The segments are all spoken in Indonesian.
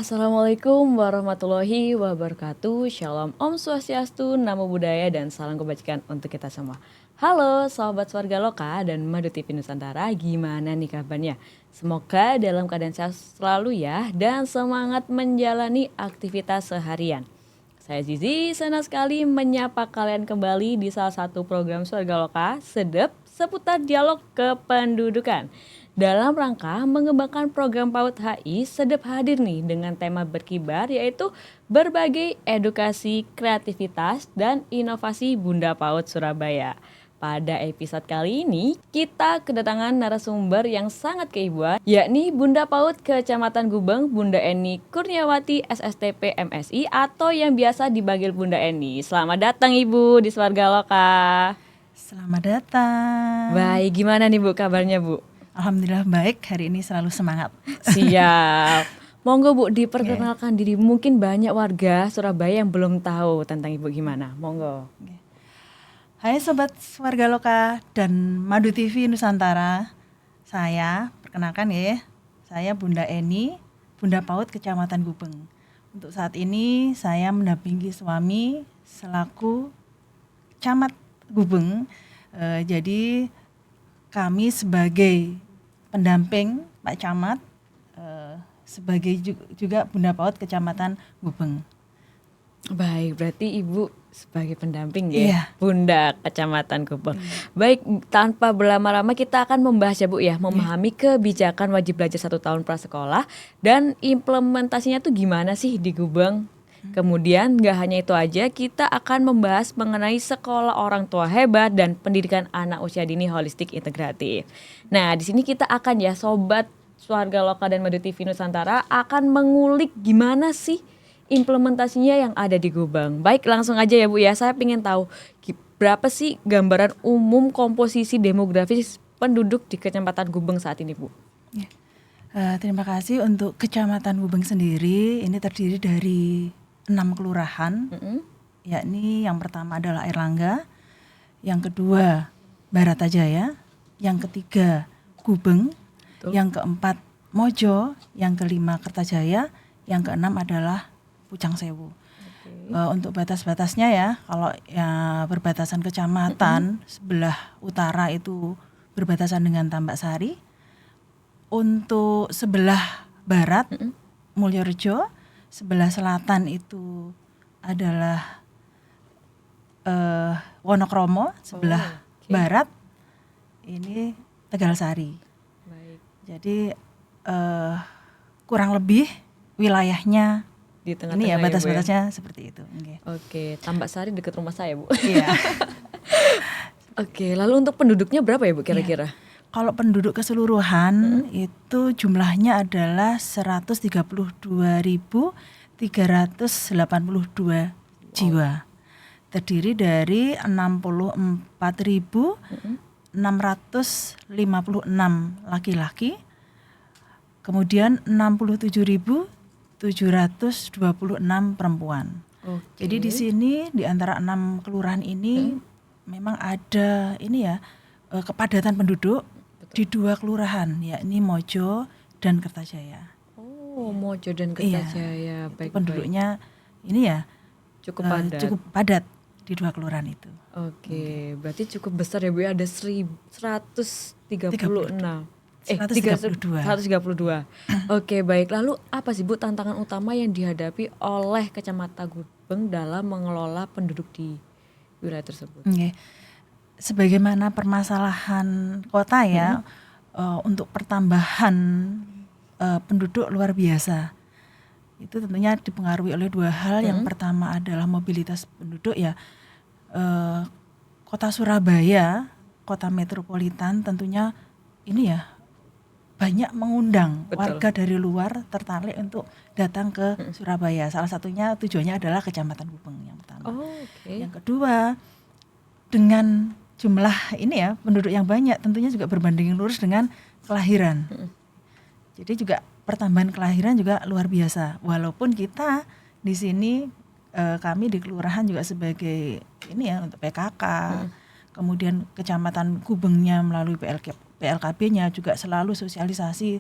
Assalamualaikum warahmatullahi wabarakatuh. Shalom Om Swastiastu, Namo Buddhaya, dan salam kebajikan untuk kita semua. Halo sahabat Swarga Loka dan Madu TV Nusantara, gimana nih kabarnya? Semoga dalam keadaan sehat selalu ya dan semangat menjalani aktivitas seharian. Saya Zizi, senang sekali menyapa kalian kembali di salah satu program Swarga Loka, Sedep, seputar dialog kependudukan. Dalam rangka mengembangkan program PAUD HI, Sedep hadir nih dengan tema berkibar yaitu berbagai edukasi, kreativitas, dan inovasi Bunda PAUD Surabaya. Pada episode kali ini, kita kedatangan narasumber yang sangat keibuan, yakni Bunda PAUD Kecamatan Gubeng, Bunda Eni Kurniawati SSTP MSI atau yang biasa dipanggil Bunda Eni. Selamat datang Ibu di Swarga Loka. Selamat datang. Baik, gimana nih Bu kabarnya Bu? Alhamdulillah baik, hari ini selalu semangat. Siap. Monggo Bu diperkenalkan diri, mungkin banyak warga Surabaya yang belum tahu tentang Ibu gimana. Monggo. Hai Sobat Warga Loka dan Madu TV Nusantara. Saya perkenalkan ya, saya Bunda Eni, Bunda PAUD Kecamatan Gubeng. Untuk saat ini saya mendampingi suami selaku Camat Gubeng. Jadi kami sebagai pendamping Pak Camat, sebagai juga Bunda PAUD Kecamatan Gubeng. Baik, berarti Ibu sebagai pendamping ya, Iya. Bunda Kecamatan Gubeng. Baik, tanpa berlama-lama kita akan membahas ya Bu ya, memahami kebijakan wajib belajar 1 tahun prasekolah dan implementasinya tuh gimana sih di Gubeng. Kemudian gak hanya itu aja, kita akan membahas mengenai sekolah orang tua hebat dan pendidikan anak usia dini holistik integratif. Nah di sini kita akan ya Sobat Swarga Loka dan Madu TV Nusantara akan mengulik gimana sih implementasinya yang ada di Gubeng. Baik, langsung aja ya Bu ya, saya ingin tahu berapa sih gambaran umum komposisi demografis penduduk di Kecamatan Gubeng saat ini Bu? Terima kasih. Untuk Kecamatan Gubeng sendiri ini terdiri dari 6 kelurahan, yakni yang pertama adalah Airlangga, yang kedua Baratajaya, yang ketiga Gubeng, yang keempat Mojo, yang kelima Kertajaya, yang keenam adalah Pucang Sewu. Untuk batas-batasnya ya, kalau ya berbatasan kecamatan sebelah utara itu berbatasan dengan Tambak Sari, untuk sebelah barat Mulyorejo, sebelah selatan itu adalah Wonokromo, sebelah barat ini Tegalsari. Baik. Jadi kurang lebih wilayahnya Di tengah-tengah ini ya Bu batas-batasnya seperti itu. Oke, Tambak Sari dekat rumah saya Bu. Iya. Oke, lalu untuk penduduknya berapa ya Bu kira-kira? Kalau penduduk keseluruhan itu jumlahnya adalah 132.382 jiwa. Terdiri dari 64.656 laki-laki, kemudian 67.726 perempuan. Oke. Jadi di sini di antara 6 kelurahan ini memang ada ini ya kepadatan penduduk di 2 kelurahan, yakni Mojo dan Kertajaya. Oh, Mojo dan Kertajaya. Baik, Penduduknya ini ya cukup padat. cukup padat di 2 kelurahan itu. Oke, berarti cukup besar ya Bu ya, ada 136. 132. 132. Oke, baik. Lalu apa sih Bu tantangan utama yang dihadapi oleh Kecamatan Gubeng dalam mengelola penduduk di wilayah tersebut? Sebagaimana permasalahan kota ya, untuk pertambahan penduduk luar biasa. Itu tentunya dipengaruhi oleh 2 hal. Yang pertama adalah mobilitas penduduk ya. Kota Surabaya, kota metropolitan tentunya ini ya banyak mengundang warga dari luar tertarik untuk datang ke Surabaya. Salah satunya tujuannya adalah Kecamatan Gubeng yang pertama. Yang kedua, dengan jumlah ini ya penduduk yang banyak tentunya juga berbanding lurus dengan kelahiran. Jadi juga pertambahan kelahiran juga luar biasa. Walaupun kita di sini kami di kelurahan juga sebagai ini ya untuk PKK, kemudian Kecamatan Gubengnya melalui PLKB-nya juga selalu sosialisasi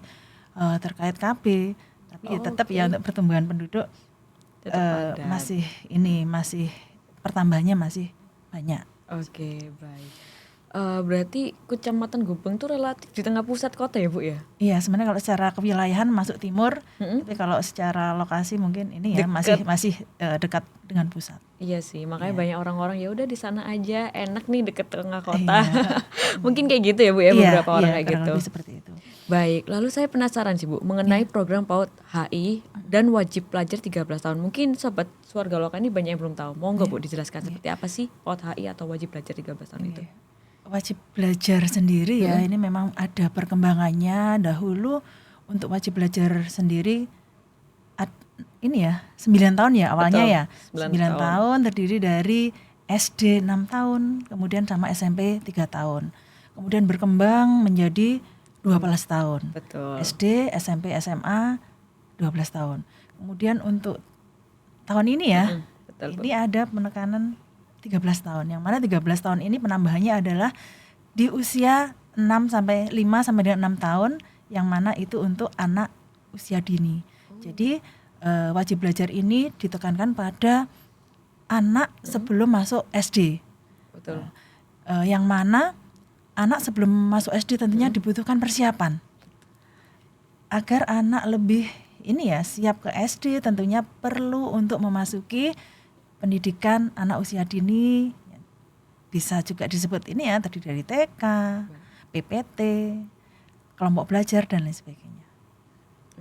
terkait KB. Tapi tetap ya untuk pertumbuhan penduduk Tetap ada. masih pertambahannya masih banyak. Oke, baik. Berarti Kecamatan Gubeng tuh relatif di tengah pusat kota ya Bu ya? Iya, sebenarnya kalau secara kewilayahan masuk timur, tapi kalau secara lokasi mungkin ini ya Deket. masih dekat dengan pusat. Iya sih, makanya Iya. banyak orang-orang ya udah di sana aja, enak nih deket tengah kota. Iya. Mungkin kayak gitu ya Bu ya, beberapa orang kayak kurang gitu. lebih seperti itu. Baik, lalu saya penasaran sih Bu mengenai program PAUD HI dan wajib pelajar 13 tahun. Mungkin sobat Suarga Loka ini banyak yang belum tahu. Mau nggak Bu dijelaskan seperti apa sih PAUD HI atau wajib belajar 13 tahun itu? Wajib belajar sendiri ya, ini memang ada perkembangannya. Dahulu untuk wajib belajar sendiri ini ya 9 tahun ya awalnya. Betul, ya 9 tahun terdiri dari SD 6 tahun, kemudian sama SMP 3 tahun. Kemudian berkembang menjadi 12 tahun. Betul. SD, SMP, SMA 12 tahun. Kemudian untuk tahun ini ya, betul, ini ada penekanan 13 tahun. Yang mana 13 tahun ini penambahannya adalah di usia 5 sampai dengan 6 tahun, yang mana itu untuk anak usia dini. Jadi wajib belajar ini ditekankan pada anak sebelum masuk SD. Betul. Yang mana anak sebelum masuk SD tentunya dibutuhkan persiapan. Agar anak lebih ini ya siap ke SD, tentunya perlu untuk memasuki pendidikan anak usia dini, bisa juga disebut ini ya tadi dari TK, PPT, kelompok belajar dan lain sebagainya.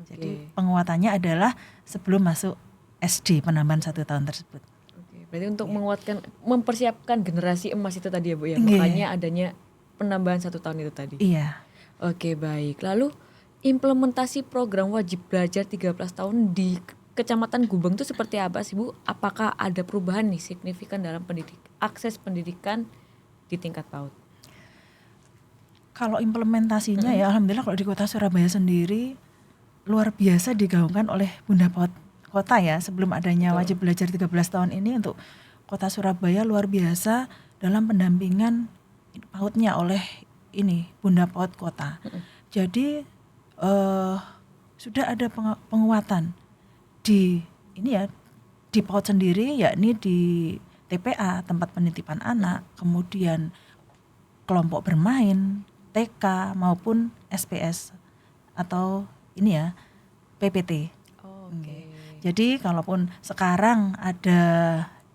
Jadi penguatannya adalah sebelum masuk SD, penambahan 1 tahun tersebut. Berarti untuk menguatkan, mempersiapkan generasi emas itu tadi ya Bu ya, makanya adanya penambahan 1 tahun itu tadi. Iya. Oke, baik. Lalu implementasi program wajib belajar 13 tahun di Kecamatan Gubeng itu seperti apa sih Bu? Apakah ada perubahan nih signifikan dalam akses pendidikan di tingkat PAUD? Kalau implementasinya ya alhamdulillah kalau di Kota Surabaya sendiri luar biasa digaungkan oleh Bunda PAUD Kota ya. Sebelum adanya wajib belajar 13 tahun ini untuk Kota Surabaya luar biasa dalam pendampingan PAUD-nya oleh ini Bunda PAUD Kota. Jadi sudah ada penguatan di ini ya di PAUD sendiri, yakni di TPA tempat penitipan anak, kemudian kelompok bermain, TK maupun SPS atau ini ya PPT. Jadi kalaupun sekarang ada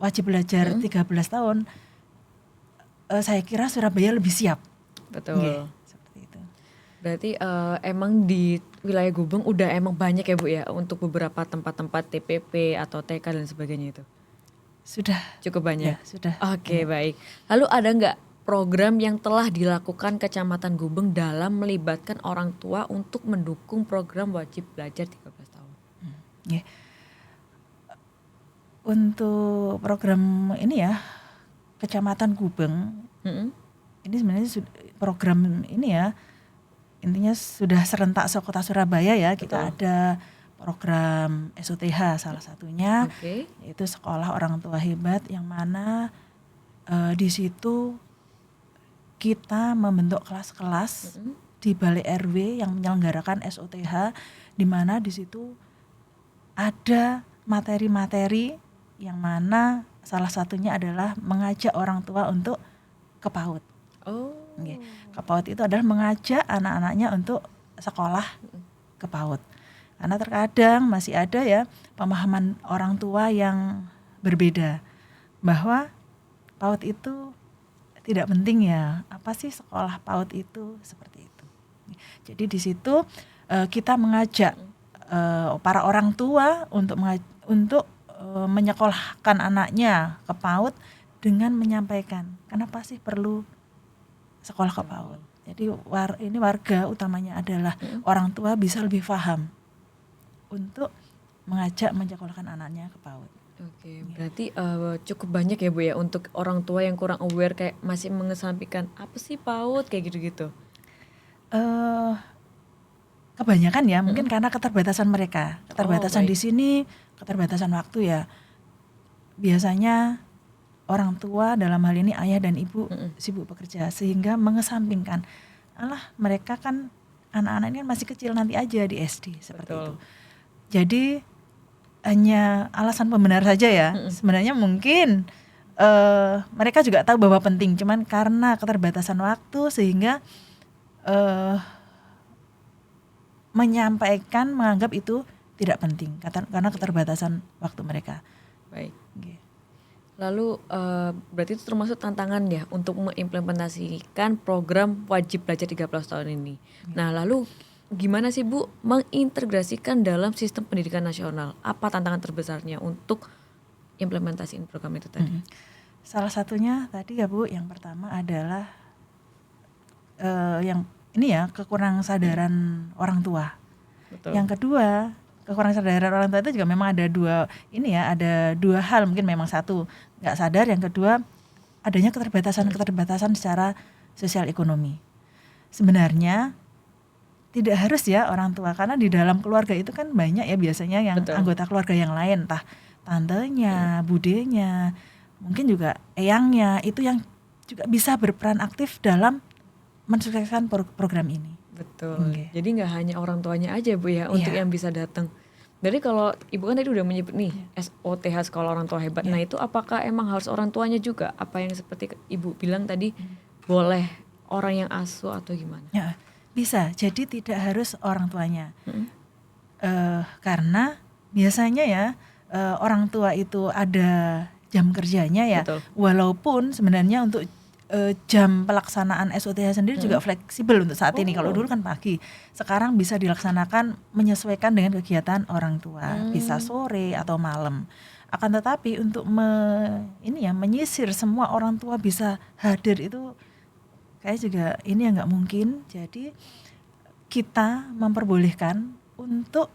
wajib belajar 13 tahun, saya kira Surabaya lebih siap. Betul. Seperti itu. Berarti emang di wilayah Gubeng udah emang banyak ya Bu ya untuk beberapa tempat-tempat TPP atau TK dan sebagainya itu? Sudah. Cukup banyak? Ya, sudah. Oke, baik. Lalu ada nggak program yang telah dilakukan Kecamatan Gubeng dalam melibatkan orang tua untuk mendukung program wajib belajar 13 tahun? Untuk program ini ya Kecamatan Gubeng, ini sebenarnya program ini ya intinya sudah serentak se-Kota Surabaya ya. Kita ada program SOTH salah satunya, yaitu Sekolah Orang Tua Hebat, yang mana di situ kita membentuk kelas-kelas di Balai RW yang menyelenggarakan SOTH, di mana di situ ada materi-materi yang mana salah satunya adalah mengajak orang tua untuk ke PAUD. Ke PAUD itu adalah mengajak anak-anaknya untuk sekolah ke PAUD. Karena terkadang masih ada ya pemahaman orang tua yang berbeda bahwa PAUD itu tidak penting ya. Apa sih sekolah PAUD itu? Seperti itu. Jadi di situ kita mengajak para orang tua untuk menyekolahkan anaknya ke PAUD dengan menyampaikan kenapa sih perlu sekolah ke PAUD. Jadi ini warga utamanya adalah orang tua bisa lebih paham untuk mengajak menyekolahkan anaknya ke PAUD. Oke, berarti cukup banyak ya Bu ya untuk orang tua yang kurang aware kayak masih mengesampingkan apa sih PAUD kayak gitu-gitu. Kebanyakan ya mungkin karena keterbatasan mereka, keterbatasan di sini, keterbatasan waktu ya. Biasanya orang tua dalam hal ini ayah dan ibu sibuk bekerja sehingga mengesampingkan, alah mereka kan anak-anak ini kan masih kecil, nanti aja di SD seperti itu. Jadi hanya alasan pembenar saja ya. Sebenarnya mungkin mereka juga tahu bahwa penting, cuman karena keterbatasan waktu sehingga menganggap itu tidak penting karena keterbatasan waktu mereka. Baik. Okay. Lalu berarti itu termasuk tantangan ya untuk mengimplementasikan program wajib belajar 13 tahun ini. Nah, lalu gimana sih Bu mengintegrasikan dalam sistem pendidikan nasional? Apa tantangan terbesarnya untuk implementasiin program itu tadi? Salah satunya tadi ya Bu, yang pertama adalah yang ini ya, kekurang sadaran orang tua. Betul. Yang kedua, kekurang sadaran orang tua itu juga memang ada dua hal, mungkin memang satu nggak sadar, yang kedua adanya keterbatasan secara sosial ekonomi. Sebenarnya tidak harus ya orang tua, karena di dalam keluarga itu kan banyak ya biasanya yang anggota keluarga yang lain, entah tantenya, budenya, mungkin juga eyangnya, itu yang juga bisa berperan aktif dalam mensukseskan program ini. Betul. Jadi nggak hanya orang tuanya aja Bu ya untuk yang bisa datang. Jadi kalau Ibu kan tadi udah menyebut nih SOTH Sekolah Orang Tua Hebat. Nah itu apakah emang harus orang tuanya juga? Apa yang seperti Ibu bilang tadi boleh orang yang asuh atau gimana? Ya, bisa. Jadi tidak harus orang tuanya. Karena biasanya ya orang tua itu ada jam kerjanya ya. Betul. Walaupun sebenarnya untuk jam pelaksanaan SOTH sendiri juga fleksibel untuk saat ini. Kalau dulu kan pagi, sekarang bisa dilaksanakan menyesuaikan dengan kegiatan orang tua, bisa sore atau malam. Akan tetapi untuk menyisir semua orang tua bisa hadir itu kayak juga ini yang nggak mungkin. Jadi kita memperbolehkan untuk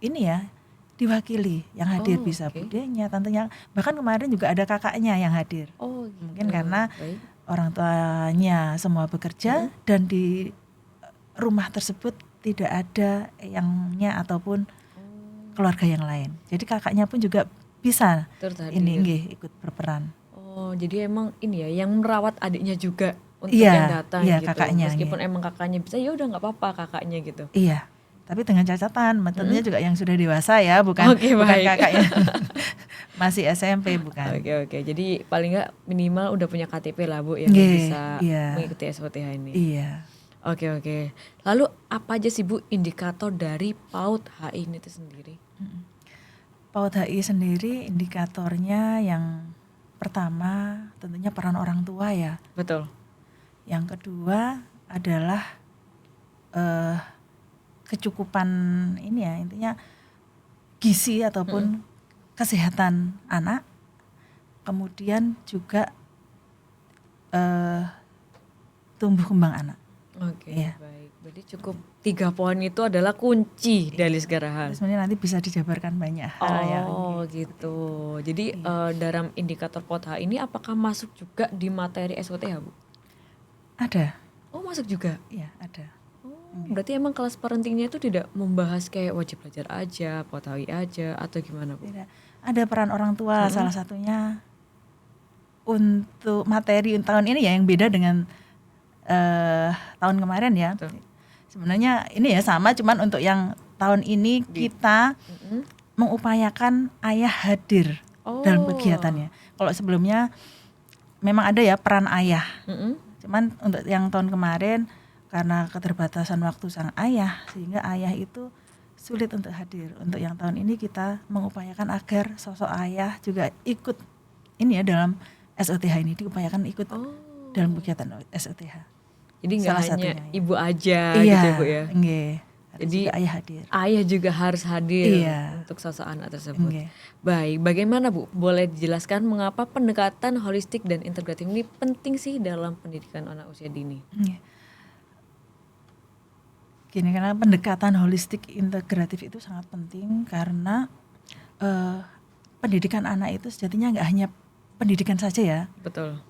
ini ya diwakili, yang hadir bisa budenya, tantenya, bahkan kemarin juga ada kakaknya yang hadir. Mungkin karena orang tuanya semua bekerja dan di rumah tersebut tidak ada eyangnya ataupun keluarga yang lain. Jadi kakaknya pun juga bisa ikut berperan. Oh, jadi emang ini ya yang merawat adiknya juga untuk yang datang gitu. Kakaknya, meskipun emang kakaknya bisa, ya udah nggak apa-apa kakaknya gitu. Iya. Tapi dengan catatan, tentunya juga yang sudah dewasa ya, bukan kakaknya masih SMP bukan. Oke. Jadi paling nggak minimal udah punya KTP lah Bu yang bisa mengikuti SOTH ini. Iya. Oke. Lalu apa aja sih Bu indikator dari PAUD HI ini itu sendiri? PAUD HI sendiri indikatornya yang pertama tentunya peran orang tua ya. Betul. Yang kedua adalah kecukupan ini ya, intinya gizi ataupun kesehatan anak, kemudian juga tumbuh kembang anak. Oke, baik. Berarti cukup 3 poin itu adalah kunci dari segala hal. Sebenarnya nanti bisa dijabarkan banyak hal gitu. Jadi dalam indikator PAUD HI ini apakah masuk juga di materi SOTH Bu? Ada. Oh, masuk juga? Iya, ada. Berarti emang kelas parentingnya itu tidak membahas kayak wajib belajar aja, PAUD HI aja, atau gimana Bu? Tidak. Ada peran orang tua, salah satunya untuk materi tahun ini ya yang beda dengan tahun kemarin ya. Betul. Sebenarnya ini ya sama, cuman untuk yang tahun ini kita mengupayakan ayah hadir dalam kegiatannya. Kalau sebelumnya memang ada ya peran ayah, cuman untuk yang tahun kemarin karena keterbatasan waktu sang ayah, sehingga ayah itu sulit untuk hadir. Untuk yang tahun ini kita mengupayakan agar sosok ayah juga ikut ini ya dalam SOTH ini, diupayakan ikut dalam kegiatan SOTH. Jadi nggak hanya ibu aja gitu ya Bu ya? Jadi ayah hadir. Ayah juga harus hadir untuk sosok anak tersebut. Baik, bagaimana Bu? Boleh dijelaskan mengapa pendekatan holistik dan integratif ini penting sih dalam pendidikan anak usia dini? Karena pendekatan holistik integratif itu sangat penting karena pendidikan anak itu sejatinya nggak hanya pendidikan saja ya. Betul.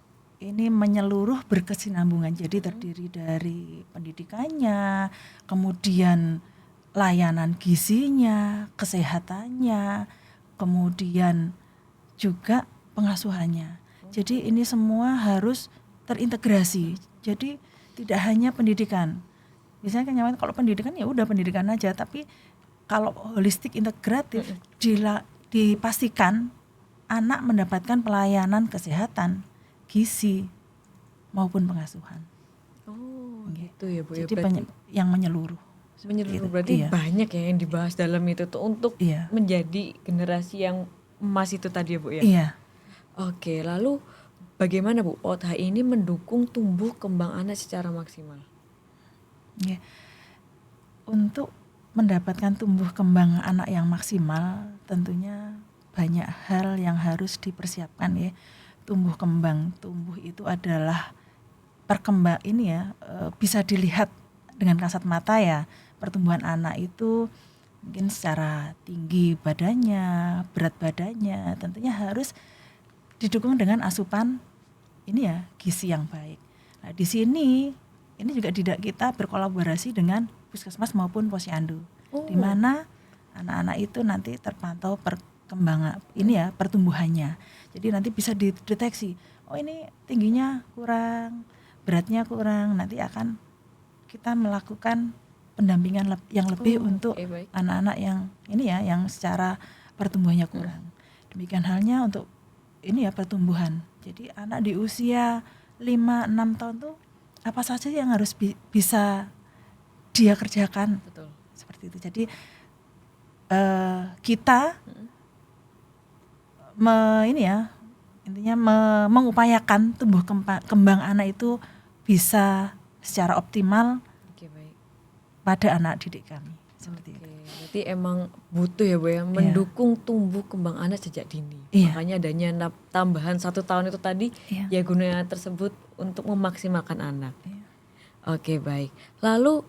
Ini menyeluruh berkesinambungan, jadi terdiri dari pendidikannya, kemudian layanan gizinya, kesehatannya, kemudian juga pengasuhannya. Jadi ini semua harus terintegrasi. Jadi tidak hanya pendidikan. Biasanya kan kalau pendidikan ya udah pendidikan aja, tapi kalau holistik integratif dipastikan anak mendapatkan pelayanan kesehatan, gizi maupun pengasuhan. Oh, gitu ya Bu ya. Jadi Berarti yang menyeluruh. menyeluruh, Itu. berarti Iya. banyak ya yang dibahas dalam itu tuh untuk Iya. menjadi generasi yang emas itu tadi ya Bu ya. Iya. Oke, lalu bagaimana Bu PAUD HI ini mendukung tumbuh kembang anak secara maksimal? Iya. Untuk mendapatkan tumbuh kembang anak yang maksimal, tentunya banyak hal yang harus dipersiapkan ya. Tumbuh itu adalah perkembang ini ya, bisa dilihat dengan kasat mata ya. Pertumbuhan anak itu mungkin secara tinggi badannya, berat badannya, tentunya harus didukung dengan asupan ini ya, gizi yang baik. Nah, di sini ini juga kita berkolaborasi dengan puskesmas maupun posyandu, di mana anak-anak itu nanti terpantau perkembangan ini ya, pertumbuhannya. Jadi nanti bisa dideteksi, oh ini tingginya kurang, beratnya kurang, nanti akan kita melakukan pendampingan yang lebih untuk anak-anak yang ini ya, yang secara pertumbuhannya kurang. Demikian halnya untuk ini ya, pertumbuhan. Jadi anak di usia 5-6 tahun tuh apa saja yang harus bisa dia kerjakan. Betul. Seperti itu. Jadi kita intinya mengupayakan tumbuh kembang anak itu bisa secara optimal pada anak didik kami. Seperti itu. Berarti emang butuh ya Bu ya, mendukung tumbuh kembang anak sejak dini. Makanya adanya tambahan 1 tahun itu tadi ya gunanya tersebut untuk memaksimalkan anak. Oke, baik. Lalu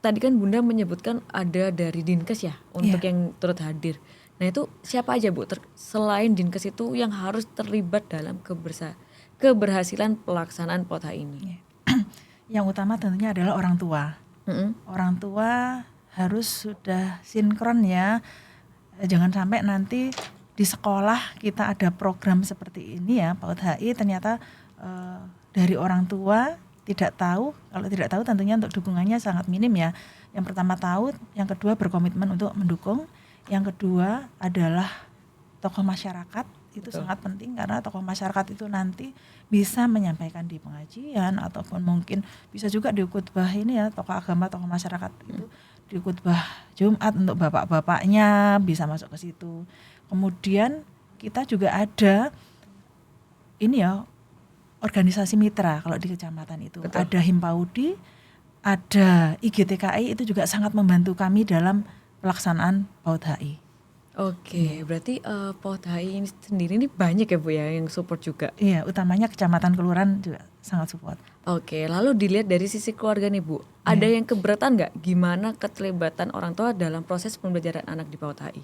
tadi kan Bunda menyebutkan ada dari Dinkes ya untuk yang turut hadir. Nah itu siapa aja Bu selain Dinkes itu yang harus terlibat dalam keberhasilan pelaksanaan PAUD HI ini? Yang utama tentunya adalah orang tua. Orang tua harus sudah sinkron ya. Jangan sampai nanti di sekolah kita ada program seperti ini ya, PAUD HI, ternyata dari orang tua tidak tahu. Kalau tidak tahu tentunya untuk dukungannya sangat minim ya. Yang pertama tahu, yang kedua berkomitmen untuk mendukung, yang kedua adalah tokoh masyarakat. Itu sangat penting karena tokoh masyarakat itu nanti bisa menyampaikan di pengajian ataupun mungkin bisa juga di khutbah ini ya, tokoh agama, tokoh masyarakat itu di khutbah Jumat untuk bapak-bapaknya bisa masuk ke situ. Kemudian kita juga ada ini ya, organisasi mitra kalau di kecamatan itu. Betul. Ada Himpaudi, ada IGTKI, itu juga sangat membantu kami dalam pelaksanaan PAUD HI. Oke, berarti PAUD HI ini sendiri ini banyak ya Bu ya yang support juga? Iya, utamanya kecamatan kelurahan juga sangat support. Oke, lalu dilihat dari sisi keluarga nih Bu, ada yang keberatan nggak gimana keterlibatan orang tua dalam proses pembelajaran anak di PAUD HI?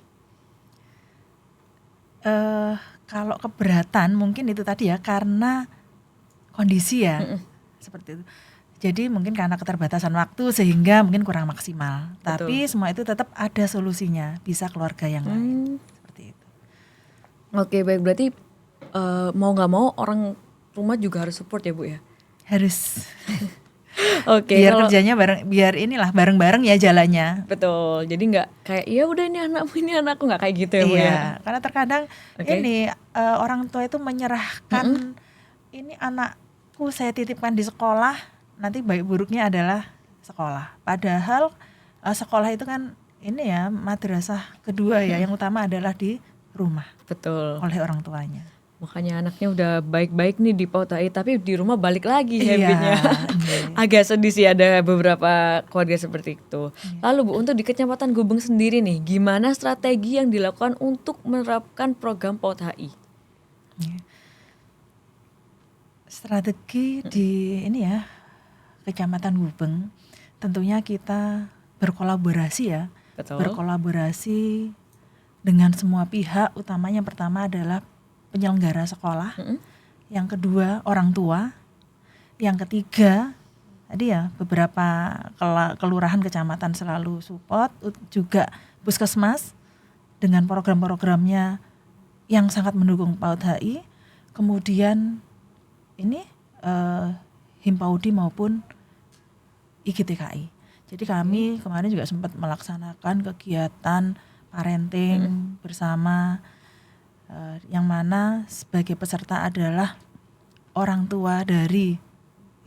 Kalau keberatan mungkin itu tadi ya, karena kondisi ya, seperti itu. Jadi mungkin karena keterbatasan waktu sehingga mungkin kurang maksimal. Betul. Tapi semua itu tetap ada solusinya, bisa keluarga yang lain. Seperti itu. Oke, baik, berarti mau nggak mau orang rumah juga harus support ya Bu ya? Harus. Oke. Biar kerjanya bareng-bareng ya jalannya. Betul. Jadi nggak kayak ya udah ini anakku, nggak kayak gitu ya Bu ya? Karena terkadang ini orang tua itu menyerahkan ini anakku saya titipkan di sekolah. Nanti baik buruknya adalah sekolah. Padahal sekolah itu kan ini ya madrasah kedua ya, yang utama adalah di rumah. Betul. Oleh orang tuanya. Makanya anaknya udah baik-baik nih di PAUD HI, tapi di rumah balik lagi habitnya. Agak sedih sih ada beberapa keluarga seperti itu. Lalu Bu, untuk di Kecamatan Gubeng sendiri nih, gimana strategi yang dilakukan untuk menerapkan program PAUD HI? Strategi di ini ya, Kecamatan Gubeng, tentunya kita berkolaborasi ya. Betul. Berkolaborasi dengan semua pihak, utamanya yang pertama adalah penyelenggara sekolah, yang kedua orang tua, yang ketiga tadi ya beberapa kelurahan kecamatan selalu support, juga puskesmas dengan program-programnya yang sangat mendukung PAUD HI, kemudian ini Himpaudi maupun IGTKI. Jadi kami kemarin juga sempat melaksanakan kegiatan parenting bersama, yang mana sebagai peserta adalah orang tua dari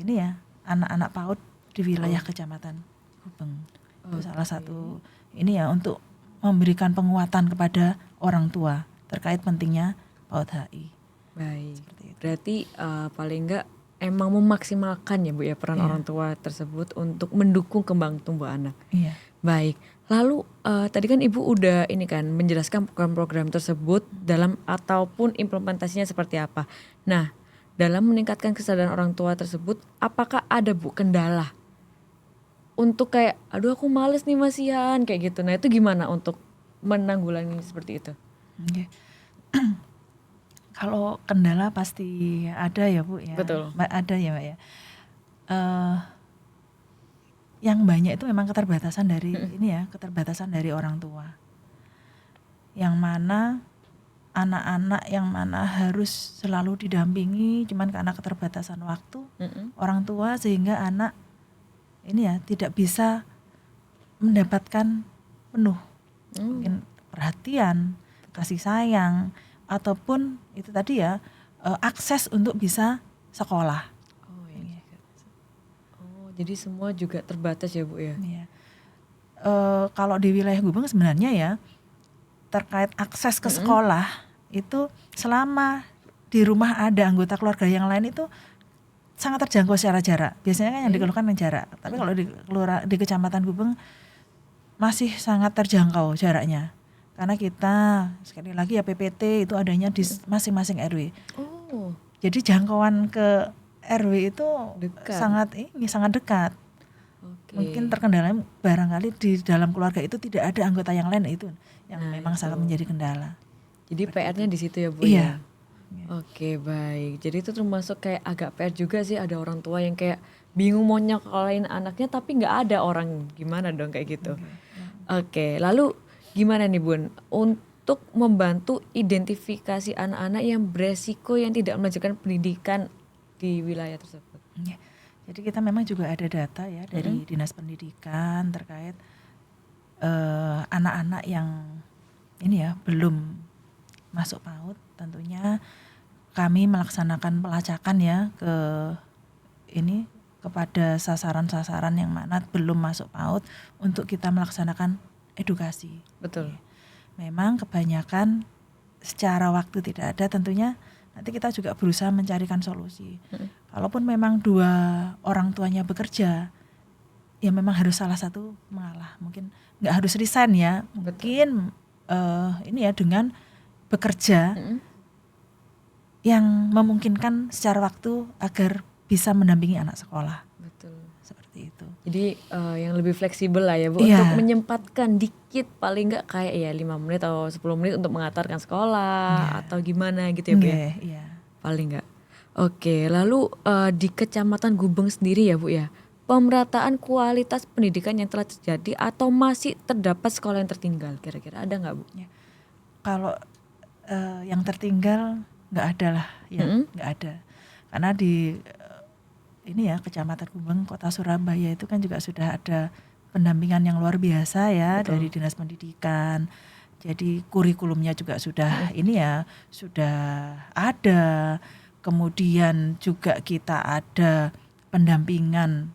ini ya, anak-anak PAUD di wilayah Kecamatan Gubeng. Itu salah satu ini ya, untuk memberikan penguatan kepada orang tua terkait pentingnya PAUD HI. Baik. Seperti itu. Berarti paling enggak emang memaksimalkan ya Bu ya peran Iya. orang tua tersebut untuk mendukung kembang tumbuh anak. Iya. Baik. Lalu tadi kan Ibu udah ini kan menjelaskan program-program tersebut dalam ataupun implementasinya seperti apa. Nah, dalam meningkatkan kesadaran orang tua tersebut, apakah ada Bu kendala? Untuk kayak, aduh aku males nih masihan kayak gitu. Nah itu gimana untuk menanggulangi seperti itu? Oke. Kalau kendala pasti ada ya Bu ya. Betul. Ada ya Mbak ya. Yang banyak itu memang keterbatasan dari ini ya, keterbatasan dari orang tua. Yang mana anak-anak yang mana harus selalu didampingi cuman karena keterbatasan waktu orang tua, sehingga anak ini ya tidak bisa mendapatkan penuh mungkin perhatian, kasih sayang, ataupun itu tadi ya, akses untuk bisa sekolah. Oh iya. Oh jadi semua juga terbatas ya Bu ya? Iya. Kalau di wilayah Gubeng sebenarnya ya, terkait akses ke sekolah itu selama di rumah ada anggota keluarga yang lain itu sangat terjangkau secara jarak. Biasanya kan yang dikeluhkan yang jarak. Tapi kalau di Kecamatan Gubeng masih sangat terjangkau jaraknya. Karena kita sekali lagi ya PPT itu adanya di masing-masing RW. Oh. Jadi jangkauan ke RW itu Dekat. sangat dekat. Oke. Mungkin terkendalanya barangkali di dalam keluarga itu tidak ada anggota yang lain, itu yang Nah, memang sangat menjadi kendala. Jadi PR-nya di situ ya Bu Iya. ya? Oke baik. Jadi itu termasuk kayak agak PR juga sih, ada orang tua yang kayak bingung mau nyekolahin anaknya tapi nggak ada orang, gimana dong kayak gitu. Oke, lalu gimana nih Bun untuk membantu identifikasi anak-anak yang beresiko yang tidak melanjutkan pendidikan di wilayah tersebut? Iya. Jadi kita memang juga ada data ya dari Dinas Pendidikan terkait anak-anak yang ini ya belum masuk PAUD. Tentunya kami melaksanakan pelacakan ya kepada sasaran-sasaran yang mana belum masuk PAUD untuk kita melaksanakan edukasi. Betul. Memang kebanyakan secara waktu tidak ada, tentunya nanti kita juga berusaha mencarikan solusi. Kalaupun memang dua orang tuanya bekerja, ya memang harus salah satu mengalah. Mungkin nggak harus resign ya, mungkin ini ya dengan bekerja yang memungkinkan secara waktu agar bisa mendampingi anak sekolah. Betul. Seperti itu. Jadi yang lebih fleksibel lah ya Bu, Iya. untuk menyempatkan dikit paling nggak kayak ya 5 menit atau 10 menit untuk mengantarkan sekolah atau gimana gitu ya Bu ya? Iya. Paling nggak. Oke, lalu di Kecamatan Gubeng sendiri ya Bu ya, pemerataan kualitas pendidikan yang telah terjadi atau masih terdapat sekolah yang tertinggal, kira-kira ada nggak Bu? Kalau yang tertinggal nggak ada lah ya, nggak ada. Karena di ini ya Kecamatan Gubeng, Kota Surabaya itu kan juga sudah ada pendampingan yang luar biasa ya. Betul. Dari Dinas Pendidikan. Jadi kurikulumnya juga sudah ini ya, sudah ada. Kemudian juga kita ada pendampingan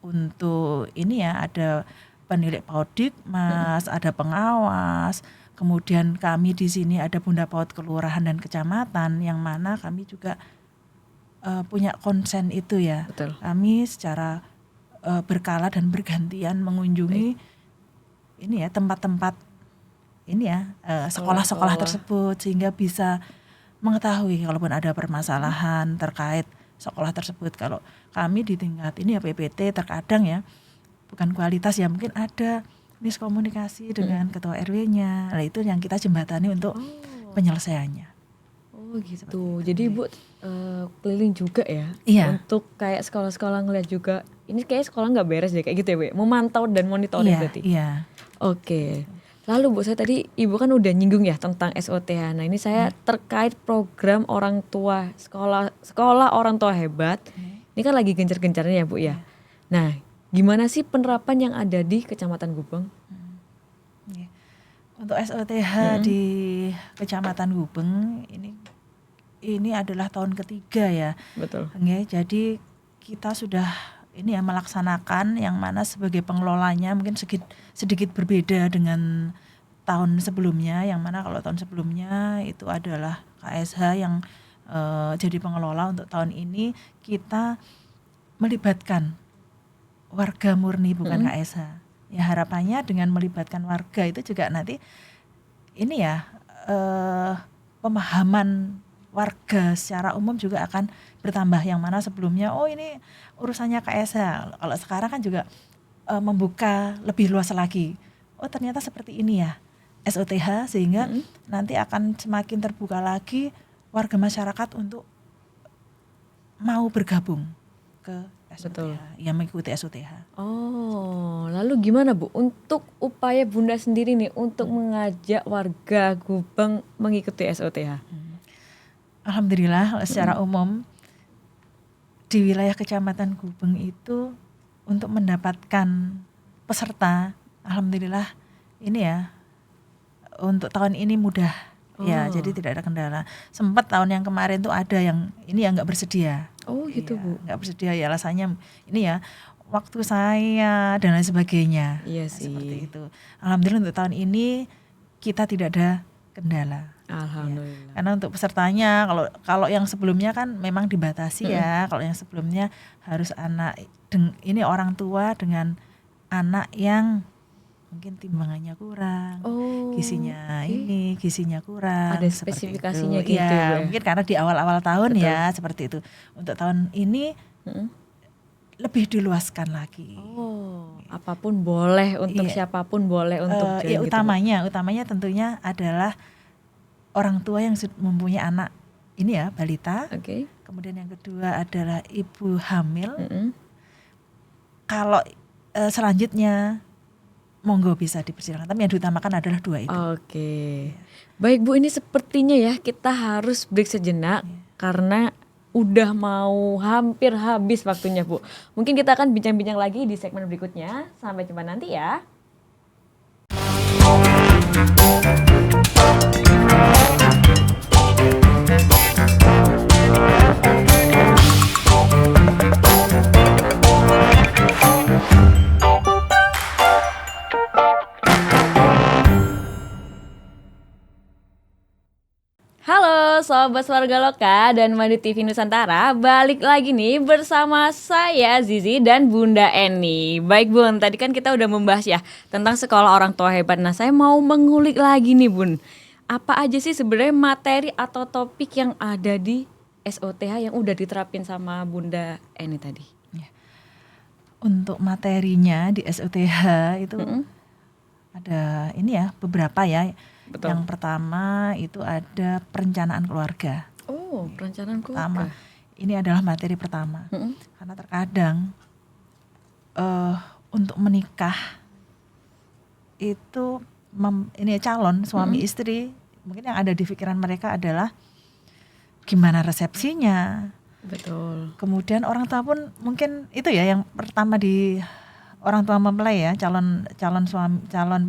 untuk ini ya, ada penilik PAUDikmas, ada pengawas. Kemudian kami di sini ada Bunda PAUD kelurahan dan kecamatan, yang mana kami juga punya konsen itu ya. Betul. Kami secara berkala dan bergantian mengunjungi ini ya tempat-tempat ini ya sekolah-sekolah tersebut, sehingga bisa mengetahui kalaupun ada permasalahan terkait sekolah tersebut. Kalau kami di tingkat ini ya PPT terkadang ya bukan kualitas ya, mungkin ada miskomunikasi dengan ketua RW-nya. Nah, itu yang kita jembatani untuk penyelesaiannya. Oh gitu. Jadi Ibu keliling juga ya? Iya. Untuk kayak sekolah-sekolah ngeliat juga, ini kayak sekolah nggak beres deh kayak gitu ya Bu? Memantau dan monitoring berarti? Iya. Oke. Lalu Bu, saya tadi Ibu kan udah nyinggung ya tentang SOTH. Nah ini saya terkait program orang tua, sekolah orang tua hebat. Ini kan lagi gencar-gencarnya ya Bu ya? Nah Gimana sih penerapan yang ada di Kecamatan Gubeng? Iya. Untuk SOTH di Kecamatan Gubeng ini adalah tahun ketiga ya. Betul. Ya, jadi kita sudah ini ya melaksanakan yang mana sebagai pengelolanya mungkin sedikit berbeda dengan tahun sebelumnya, yang mana kalau tahun sebelumnya itu adalah KSH yang jadi pengelola. Untuk tahun ini kita melibatkan warga murni bukan KSH. Ya harapannya dengan melibatkan warga itu juga nanti ini ya pemahaman warga secara umum juga akan bertambah, yang mana sebelumnya oh ini urusannya KSH. Kalau sekarang kan juga membuka lebih luas lagi. Oh ternyata seperti ini ya SOTH, sehingga nanti akan semakin terbuka lagi warga masyarakat untuk mau bergabung ke SOTH, yang mengikuti SOTH. Oh, lalu gimana Bu untuk upaya Bunda sendiri nih untuk mengajak warga Gubeng mengikuti SOTH? Alhamdulillah secara umum di wilayah Kecamatan Gubeng itu untuk mendapatkan peserta, alhamdulillah ini ya untuk tahun ini mudah. Ya, jadi tidak ada kendala. Sempat tahun yang kemarin tuh ada yang ini yang nggak bersedia. Oh gitu ya, Bu. Nggak bersedia ya alasannya ini ya waktu saya dan lain sebagainya. Iya Nah, sih. seperti itu. Alhamdulillah untuk tahun ini kita tidak ada kendala. Alhamdulillah. Ya. Karena untuk pesertanya kalau yang sebelumnya kan memang dibatasi ya. Kalau yang sebelumnya harus ini orang tua dengan anak yang mungkin timbangannya kurang, gizinya kurang. Ada spesifikasinya gitu. gitu Ya, ya. mungkin karena di awal-awal tahun ya seperti itu. Untuk tahun ini lebih diluaskan lagi. Oh, apapun boleh untuk siapapun boleh untuk join ya gitu. Utamanya tentunya adalah orang tua yang mempunyai anak ini ya balita. Kemudian yang kedua adalah ibu hamil. Kalau selanjutnya monggo bisa dipersilakan, tapi yang diutamakan adalah dua itu. Baik Bu, ini sepertinya ya kita harus break sejenak karena udah mau hampir habis waktunya Bu. Mungkin kita akan bincang-bincang lagi di segmen berikutnya. Sampai jumpa nanti ya. Halo Sobat Warga Loka dan Madu TV Nusantara, balik lagi nih bersama saya Zizi dan Bunda Eni. Baik Bun, tadi kan kita udah membahas ya tentang sekolah orang tua hebat. Nah saya mau mengulik lagi nih Bun, apa aja sih sebenarnya materi atau topik yang ada di SOTH yang udah diterapin sama Bunda Eni tadi? Untuk materinya di SOTH itu ada ini ya beberapa ya. Betul. Yang pertama itu ada perencanaan keluarga. Oh, perencanaan keluarga. Ini adalah materi pertama. Karena terkadang untuk menikah itu ini calon suami istri mungkin yang ada di pikiran mereka adalah gimana resepsinya. Betul. Kemudian orang tua pun mungkin itu ya yang pertama di orang tua mempelai ya, calon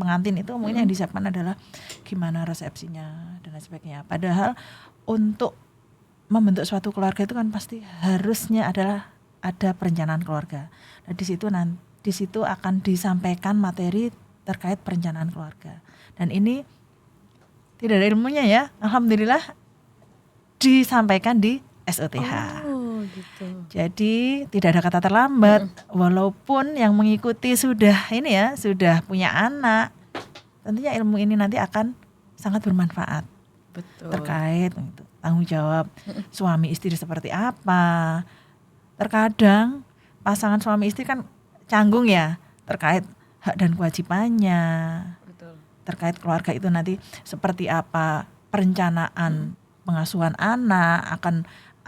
pengantin itu mungkin yang disiapkan adalah gimana resepsinya dan lain sebagainya. Padahal untuk membentuk suatu keluarga itu kan pasti harusnya adalah ada perencanaan keluarga. Nah, di situ akan disampaikan materi terkait perencanaan keluarga. Dan ini tidak ada ilmunya ya. Alhamdulillah disampaikan di SOTH. Gitu. Jadi tidak ada kata terlambat, walaupun yang mengikuti sudah punya anak, tentunya ilmu ini nanti akan sangat bermanfaat. Betul. Terkait tanggung jawab suami istri seperti apa. Terkadang pasangan suami istri kan canggung ya terkait hak dan kewajibannya. Betul. Terkait keluarga itu nanti seperti apa perencanaan pengasuhan anak,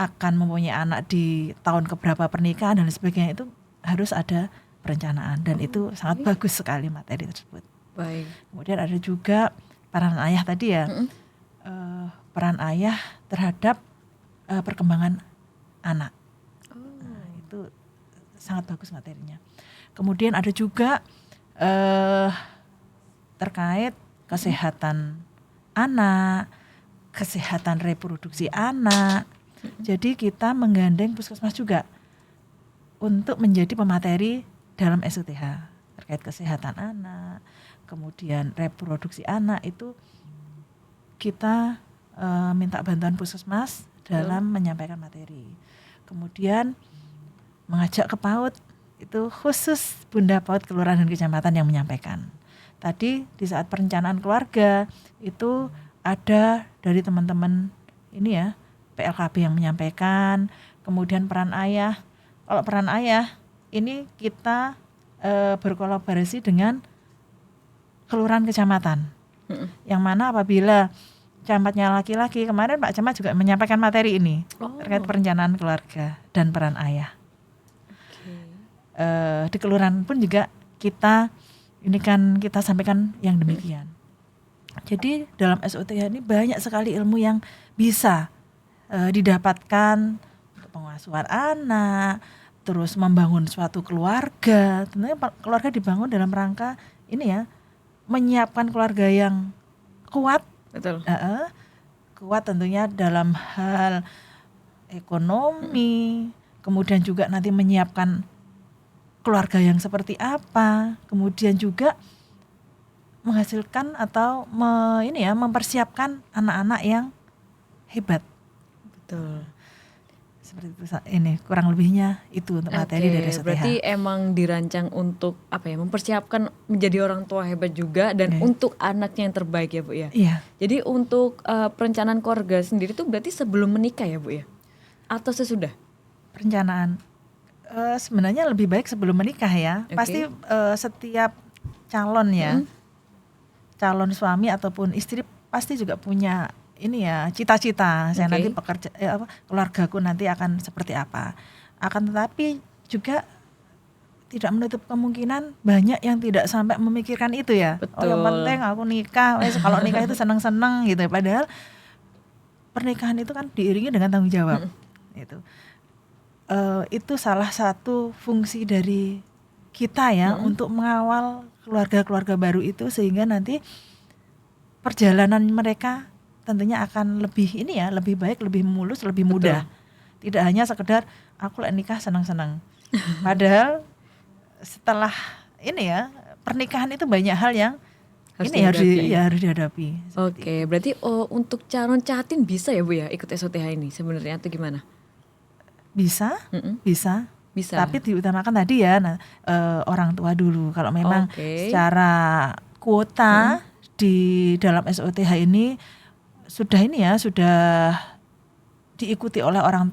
akan mempunyai anak di tahun keberapa pernikahan dan sebagainya, itu harus ada perencanaan dan itu sangat bagus sekali materi tersebut. Baik. Kemudian ada juga peran ayah tadi ya, peran ayah terhadap perkembangan anak. Nah, itu sangat bagus materinya. Kemudian ada juga terkait kesehatan anak, kesehatan reproduksi anak. Jadi kita menggandeng puskesmas juga untuk menjadi pemateri dalam SOTH terkait kesehatan anak, kemudian reproduksi anak itu kita minta bantuan puskesmas dalam menyampaikan materi. Kemudian mengajak ke PAUD itu khusus Bunda PAUD kelurahan dan kecamatan yang menyampaikan. Tadi di saat perencanaan keluarga itu ada dari teman-teman ini ya PLKB yang menyampaikan. Kemudian peran ayah. Kalau peran ayah ini kita berkolaborasi dengan kelurahan kecamatan. Yang mana apabila camatnya laki-laki, kemarin Pak Camat juga menyampaikan materi ini terkait perencanaan keluarga dan peran ayah. Di kelurahan pun juga kita sampaikan yang demikian. Jadi dalam SOTH ini banyak sekali ilmu yang bisa didapatkan untuk pengasuhan anak, terus membangun suatu keluarga. Tentunya keluarga dibangun dalam rangka ini ya, menyiapkan keluarga yang kuat. Betul. Kuat tentunya dalam hal ekonomi, kemudian juga nanti menyiapkan keluarga yang seperti apa, kemudian juga menghasilkan atau mempersiapkan anak-anak yang hebat. Betul. Seperti itu ini kurang lebihnya itu untuk materi dari SOTH. Berarti emang dirancang untuk mempersiapkan menjadi orang tua hebat juga dan untuk anaknya yang terbaik ya Bu ya. Iya. Jadi untuk perencanaan keluarga sendiri itu berarti sebelum menikah ya Bu ya? Atau sesudah? Perencanaan sebenarnya lebih baik sebelum menikah ya. Pasti setiap calon ya, calon suami ataupun istri pasti juga punya ini ya cita-cita. Saya nanti keluargaku nanti akan seperti apa. Akan tetapi juga tidak menutup kemungkinan banyak yang tidak sampai memikirkan itu ya. Betul. Yang penting aku nikah. Kalau nikah itu seneng-seneng gitu. Padahal pernikahan itu kan diiringi dengan tanggung jawab. Itu salah satu fungsi dari kita ya untuk mengawal keluarga-keluarga baru itu sehingga nanti perjalanan mereka tentunya akan lebih lebih baik, lebih mulus, lebih mudah. Betul. Tidak hanya sekedar aku nikah senang-senang. Padahal setelah pernikahan itu banyak hal yang harus dihadapi. Oke, berarti untuk calon catin bisa ya Bu ya ikut SOTH ini sebenarnya atau gimana? Bisa. Tapi diutamakan tadi ya orang tua dulu. Kalau memang secara kuota di dalam SOTH ini sudah diikuti oleh orang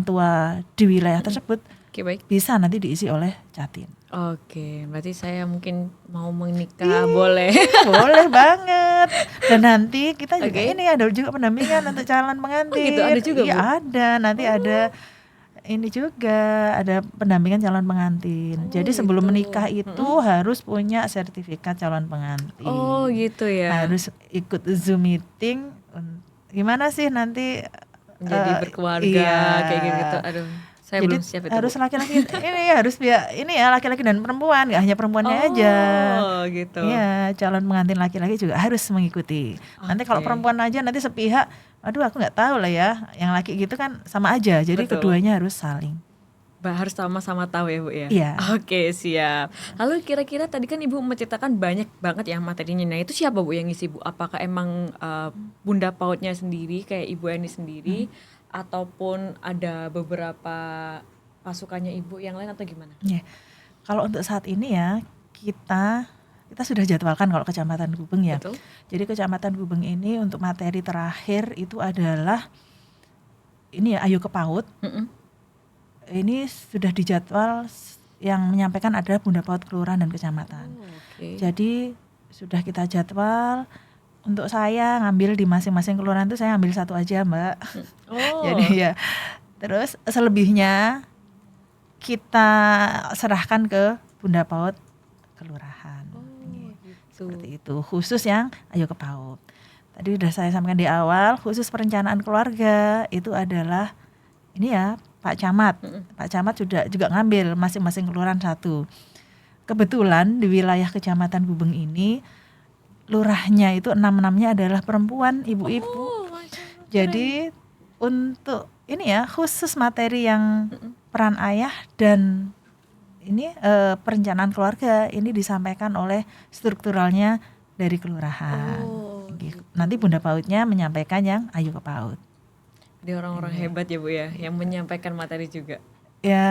tua di wilayah tersebut, baik. Bisa nanti diisi oleh catin. Oke, berarti saya mungkin mau menikah boleh. Boleh banget. Dan nanti kita juga ada juga pendampingan untuk calon pengantin. Gitu, ada juga Bu? Ada, nanti ada ini juga ada pendampingan calon pengantin. Jadi sebelum menikah itu harus punya sertifikat calon pengantin. Oh gitu ya. Harus ikut Zoom meeting. Gimana sih nanti menjadi berkeluarga kayak gitu. Aduh, saya jadi belum siap itu. Harus laki-laki laki-laki dan perempuan, nggak hanya perempuannya aja. Oh gitu. Iya, calon pengantin laki-laki juga harus mengikuti. Nanti kalau perempuan aja nanti sepihak, aduh aku nggak tahu lah ya. Yang laki gitu kan sama aja. Jadi keduanya harus saling. Harus sama-sama tahu ya Bu ya? Iya. Oke, siap. Lalu kira-kira tadi kan Ibu menceritakan banyak banget ya materinya. Nah itu siapa Bu yang ngisi Bu? Apakah emang Bunda PAUD-nya sendiri kayak Ibu Eni sendiri ataupun ada beberapa pasukannya Ibu yang lain atau gimana? Ya. Kalau untuk saat ini ya kita sudah jadwalkan kalau Kecamatan Gubeng ya. Betul. Jadi Kecamatan Gubeng ini untuk materi terakhir itu adalah ini ya Ayo ke PAUD. Ini sudah dijadwal yang menyampaikan adalah Bunda PAUD Kelurahan dan Kecamatan. Jadi sudah kita jadwal. Untuk saya ngambil di masing-masing kelurahan itu saya ambil satu aja Mbak. Jadi ya terus selebihnya kita serahkan ke Bunda PAUD Kelurahan. Gitu. Seperti itu khusus yang Ayo ke PAUD. Tadi sudah saya sampaikan di awal khusus perencanaan keluarga itu adalah ini ya Pak Camat. Pak Camat juga ngambil masing-masing kelurahan satu. kebetulan di wilayah Kecamatan Gubeng ini lurahnya itu 6-6-nya adalah perempuan, ibu-ibu. Oh, Masya Allah, keren. Jadi untuk ini ya khusus materi yang Mm-mm. peran ayah dan ini perencanaan keluarga ini disampaikan oleh strukturalnya dari kelurahan. Oh, Gitu. gitu. Nanti Bunda PAUD-nya menyampaikan yang Ayo ke PAUD. Jadi orang-orang hebat ya Bu ya, yang menyampaikan materi juga. Ya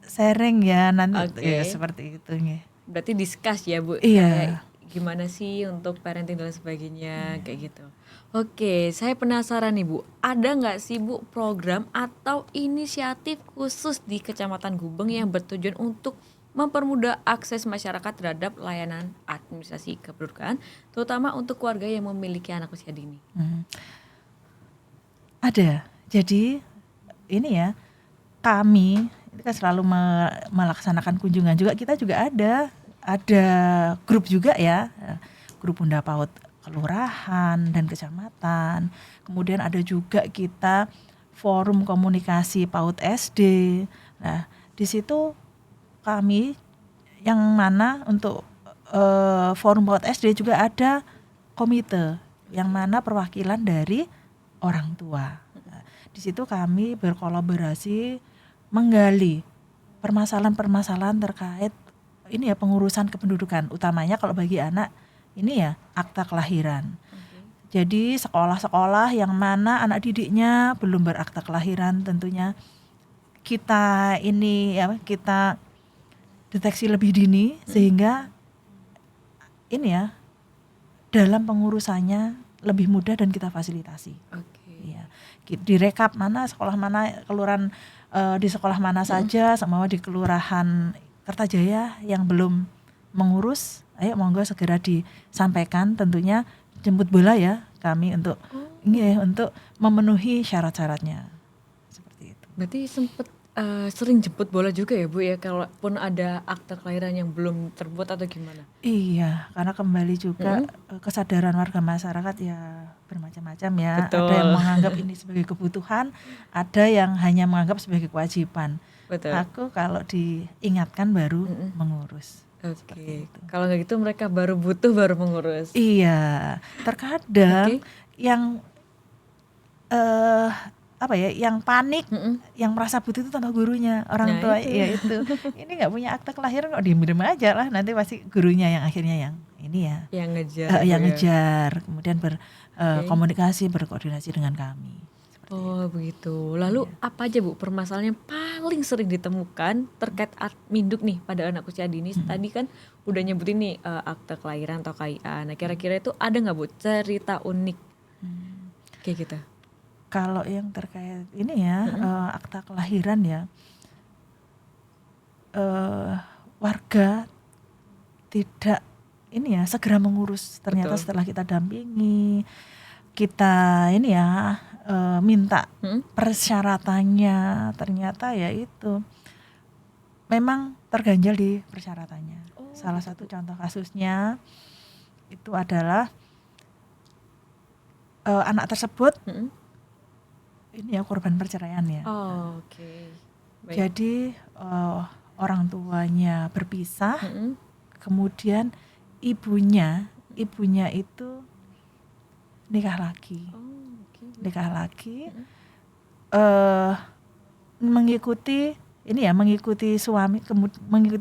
sharing ya nanti ya Oke. seperti itu nih. Berarti discuss ya Bu, kayak Iya. gimana sih untuk parenting dan sebagainya, kayak gitu. Oke, saya penasaran nih Bu, ada nggak sih Bu program atau inisiatif khusus di Kecamatan Gubeng yang bertujuan untuk mempermudah akses masyarakat terhadap layanan administrasi kependudukan, terutama untuk keluarga yang memiliki anak usia dini? Ada. Jadi ini ya kami ini kan selalu melaksanakan kunjungan juga, kita juga ada grup juga ya, grup Bunda PAUD kelurahan dan kecamatan. Kemudian ada juga kita forum komunikasi PAUD SD. Nah, di situ kami yang mana untuk forum PAUD SD juga ada komite yang mana perwakilan dari orang tua. Nah, di situ kami berkolaborasi menggali permasalahan-permasalahan terkait ini ya pengurusan kependudukan, utamanya kalau bagi anak ini ya akta kelahiran. Jadi sekolah-sekolah yang mana anak didiknya belum berakta kelahiran tentunya kita ini ya kita deteksi lebih dini sehingga ini ya dalam pengurusannya lebih mudah dan kita fasilitasi. Oke. Ya, direkap mana sekolah mana kelurahan di sekolah mana saja sama di kelurahan Kertajaya yang belum mengurus, ayo monggo segera disampaikan, tentunya jemput bola ya kami untuk untuk memenuhi syarat-syaratnya seperti itu. Berarti sempet sering jemput bola juga ya Bu ya, kalaupun ada akta kelahiran yang belum terbuat atau gimana? Iya, karena kembali juga kesadaran warga masyarakat ya bermacam-macam ya. Betul. Ada yang menganggap ini sebagai kebutuhan, ada yang hanya menganggap sebagai kewajiban. Betul. Aku kalau diingatkan baru mengurus. Oke. Kalau nggak gitu mereka baru butuh baru mengurus. Iya, terkadang Oke. yang apa ya, yang panik, yang merasa butuh itu tambah gurunya, orang Nah, tua itu. ya itu. Ini nggak punya akta kelahiran kok diem-diem aja lah, nanti pasti gurunya yang akhirnya yang ini ya. Yang ngejar. Yang Bu, ya. ngejar, kemudian berkomunikasi, berkoordinasi dengan kami. Oh begitu. Lalu apa aja Bu permasalahan yang paling sering ditemukan terkait adminduk nih pada anak usia dini? Tadi kan udah nyebutin nih akta kelahiran atau KIA. Nah kira-kira itu ada nggak Bu cerita unik kayak gitu? Kalau yang terkait ini ya akta kelahiran ya, warga tidak ini ya segera mengurus. Ternyata Betul. setelah kita dampingi, kita ini ya minta persyaratannya, ternyata ya itu memang terganjal di persyaratannya. Salah satu contoh kasusnya itu adalah anak tersebut ini ya korban perceraian ya. Oh, oke. Baik. Jadi orang tuanya berpisah, kemudian ibunya itu nikah lagi. Nikah lagi, mengikuti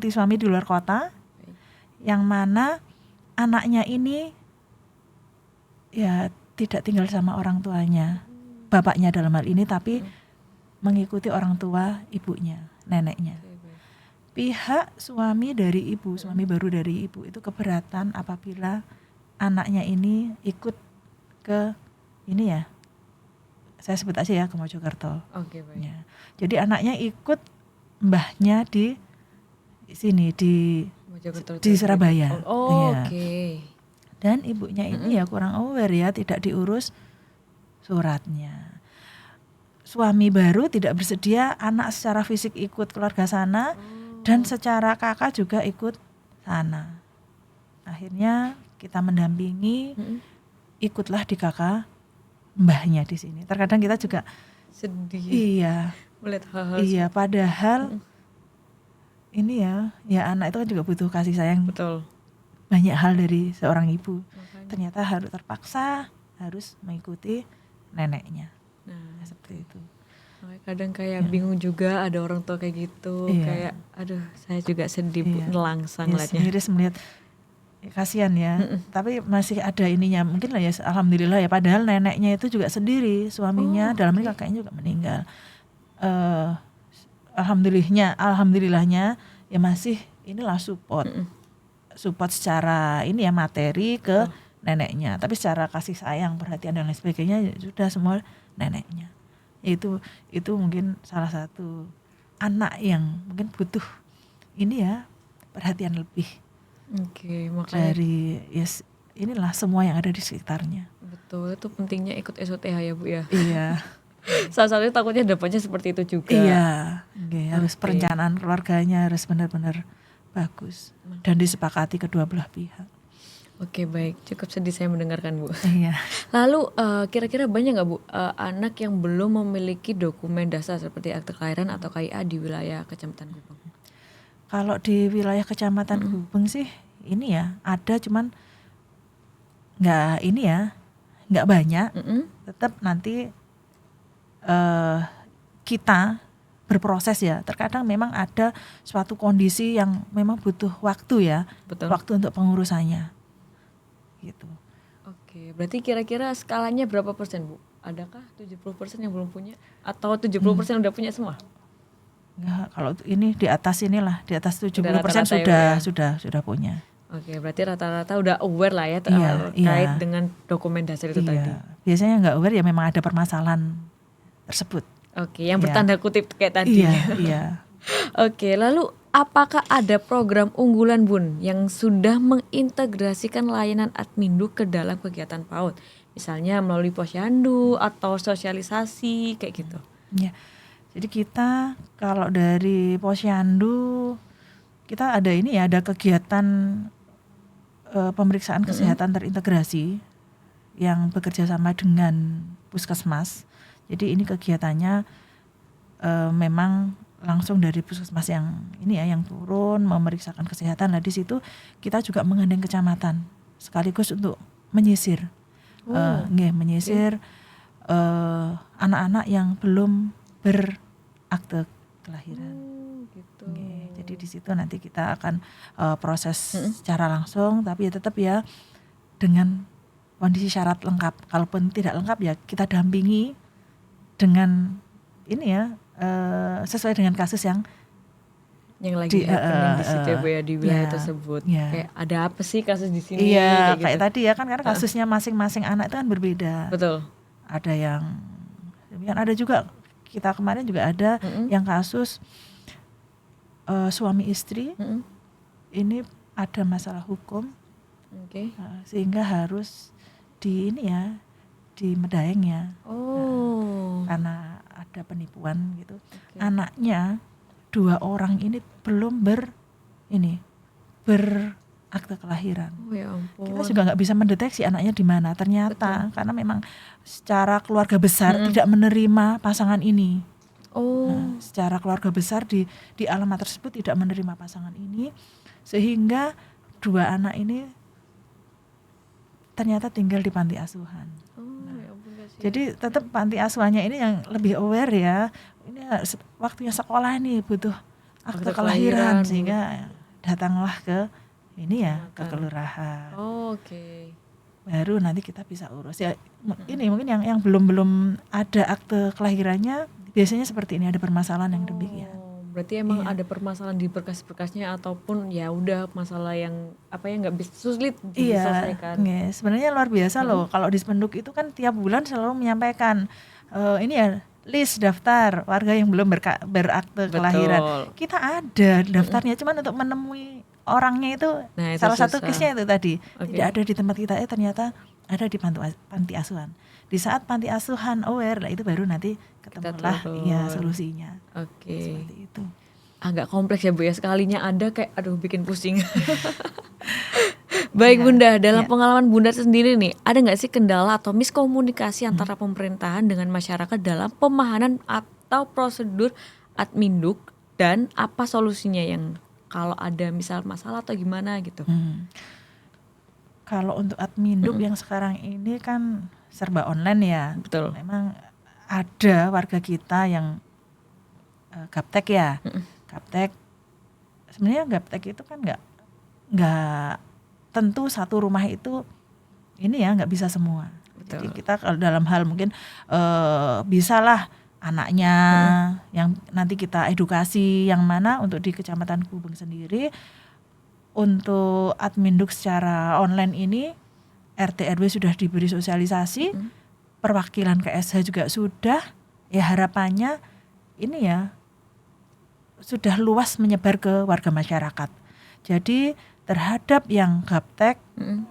suami di luar kota, yang mana anaknya ini ya tidak tinggal sama orang tuanya, bapaknya dalam hal ini, tapi mengikuti orang tua ibunya, neneknya. Pihak suami baru dari ibu itu keberatan apabila anaknya ini ikut ke ini ya. Saya sebut aja ya ke Mojokerto. Oke, baik. Ya. Jadi anaknya ikut mbahnya di sini di Surabaya. Oh, ya. Oke. Dan ibunya ini ya kurang aware ya, tidak diurus suratnya. Suami baru tidak bersedia anak secara fisik ikut keluarga sana dan secara kakak juga ikut sana. Akhirnya kita mendampingi, ikutlah di kakak mbahnya di sini. Terkadang kita juga sedih. Iya. Melihat hal-hal. Iya, padahal ini ya anak itu kan juga butuh kasih sayang, Betul. banyak hal dari seorang ibu. Makanya. Ternyata terpaksa harus mengikuti neneknya. Nah, Seperti itu. makanya kadang kayak bingung juga ada orang tua kayak gitu, Iya. kayak aduh saya juga sedih Bu, Iya. nelangsang Ya, ngeliatnya. miris melihat, kasihan ya. Tapi masih ada ininya, mungkin lah ya, alhamdulillah ya. Padahal neneknya itu juga sendiri, suaminya dalam ini kakeknya juga meninggal. Alhamdulillahnya ya masih inilah support secara ini ya, materi ke neneknya, tapi secara kasih sayang, perhatian dan lain sebagainya ya sudah semua neneknya. Itu mungkin salah satu anak yang mungkin butuh ini ya, perhatian lebih Oke, makanya dari inilah semua yang ada di sekitarnya. betul, itu pentingnya ikut SOTH ya Bu ya. Iya. Salah satunya takutnya dapatnya seperti itu juga. Iya, harus Oke. perencanaan keluarganya harus benar-benar bagus dan disepakati kedua belah pihak. Oke, baik, cukup sedih saya mendengarkan Bu. Iya. Lalu kira-kira banyak nggak Bu anak yang belum memiliki dokumen dasar seperti akte kelahiran atau KIA di wilayah Kecamatan Gubeng? Kalau di wilayah Kecamatan Gubeng sih ini ya ada, cuman nggak banyak. Tetap nanti kita berproses ya. Terkadang memang ada suatu kondisi yang memang butuh waktu ya. Betul. Waktu untuk pengurusannya. Gitu. Oke, berarti kira-kira skalanya berapa persen Bu? Adakah 70% yang belum punya? Atau 70% udah punya semua? Enggak, kalau ini di atas 70% rata-rata sudah punya. Oke, berarti rata-rata udah aware lah ya terkait Iya. dengan dokumen dasar itu Iya. tadi. Biasanya nggak aware ya, memang ada permasalahan tersebut. Oke, yang Iya. bertanda kutip kayak tadi. Iya. Oke, lalu apakah ada program unggulan Bun yang sudah mengintegrasikan layanan Adminduk ke dalam kegiatan PAUD? Misalnya melalui posyandu atau sosialisasi kayak gitu. Ya. Jadi kita kalau dari posyandu kita ada ada kegiatan pemeriksaan kesehatan terintegrasi yang bekerja sama dengan puskesmas. Jadi ini kegiatannya memang langsung dari puskesmas yang yang turun memeriksakan kesehatan. Nah di situ kita juga menggandeng kecamatan sekaligus untuk menyisir, menyisir anak-anak yang belum berakte kelahiran. Gitu. Jadi di situ nanti kita akan proses secara langsung, tapi ya tetap ya dengan kondisi syarat lengkap. Kalaupun tidak lengkap ya kita dampingi dengan sesuai dengan kasus yang lagi happening di situ ya, di wilayah tersebut. Kayak ada apa sih kasus di sini? Iya, kayak gitu. Tadi ya kan, karena kasusnya masing-masing anak itu kan berbeda. Betul. Ada yang ada juga, kita kemarin juga ada yang kasus suami istri ini ada masalah hukum, sehingga harus di Medaeng ya. Karena ada penipuan gitu. Anaknya 2 orang ini belum berakte kelahiran. Oh ya ampun. Kita juga nggak bisa mendeteksi anaknya di mana. Ternyata karena memang secara keluarga besar tidak menerima pasangan ini. Nah, secara keluarga besar di alamat tersebut tidak menerima pasangan ini, sehingga 2 anak ini ternyata tinggal di panti asuhan. Jadi tetap panti asuhannya ini yang lebih aware ya. Ini waktunya sekolah nih butuh akte kelahiran, sehingga datanglah ke ke kelurahan. Oke. Baru nanti kita bisa urus ya. Ini mungkin yang belum ada akte kelahirannya, biasanya seperti ini, ada permasalahan yang demikian. Berarti emang ada permasalahan di berkas-berkasnya, ataupun ya udah masalah yang nggak bisa sulit diselesaikan. Iya, sebenarnya luar biasa loh. Kalau di Spenduk itu kan tiap bulan selalu menyampaikan list daftar warga yang belum berakte kelahiran. Kita ada daftarnya, cuman untuk menemui orangnya itu, salah satu case-nya itu tadi tidak ada di tempat kita. Ternyata ada di panti asuhan. Di saat panti asuhan aware lah, itu baru nanti ketemulah solusinya. Seperti itu. Agak kompleks ya Bu ya, sekalinya ada kayak bikin pusing. Baik Bunda, dalam pengalaman Bunda sendiri nih, ada nggak sih kendala atau miskomunikasi antara pemerintahan dengan masyarakat dalam pemahaman atau prosedur Adminduk dan apa solusinya yang kalau ada misal masalah atau gimana gitu? Kalau untuk Adminduk yang sekarang ini kan serba online ya. Betul. Memang ada warga kita yang gaptek ya. Gaptek. Sebenarnya gaptek itu kan nggak tentu satu rumah itu ini ya nggak bisa semua. Betul. Jadi kita kalau dalam hal mungkin bisalah anaknya yang nanti kita edukasi yang mana untuk di Kecamatan Gubeng sendiri. Untuk Adminduk secara online ini RT RW sudah diberi sosialisasi, perwakilan KSH juga sudah, ya harapannya ini ya sudah luas menyebar ke warga masyarakat. Jadi terhadap yang gaptek,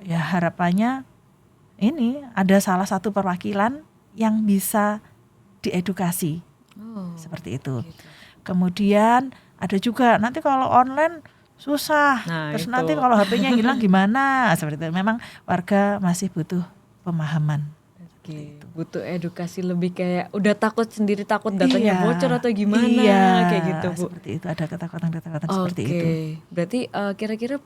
ya harapannya ini ada salah satu perwakilan yang bisa diedukasi, seperti itu. Gitu. Kemudian ada juga nanti kalau online susah, terus itu. nanti kalau HP-nya hilang gimana, seperti itu. Memang warga masih butuh pemahaman. Oke, butuh edukasi lebih kayak udah takut sendiri, takut datanya Iya, bocor atau gimana, kayak gitu Bu. Seperti itu, ada ketakutan seperti itu. Berarti kira-kira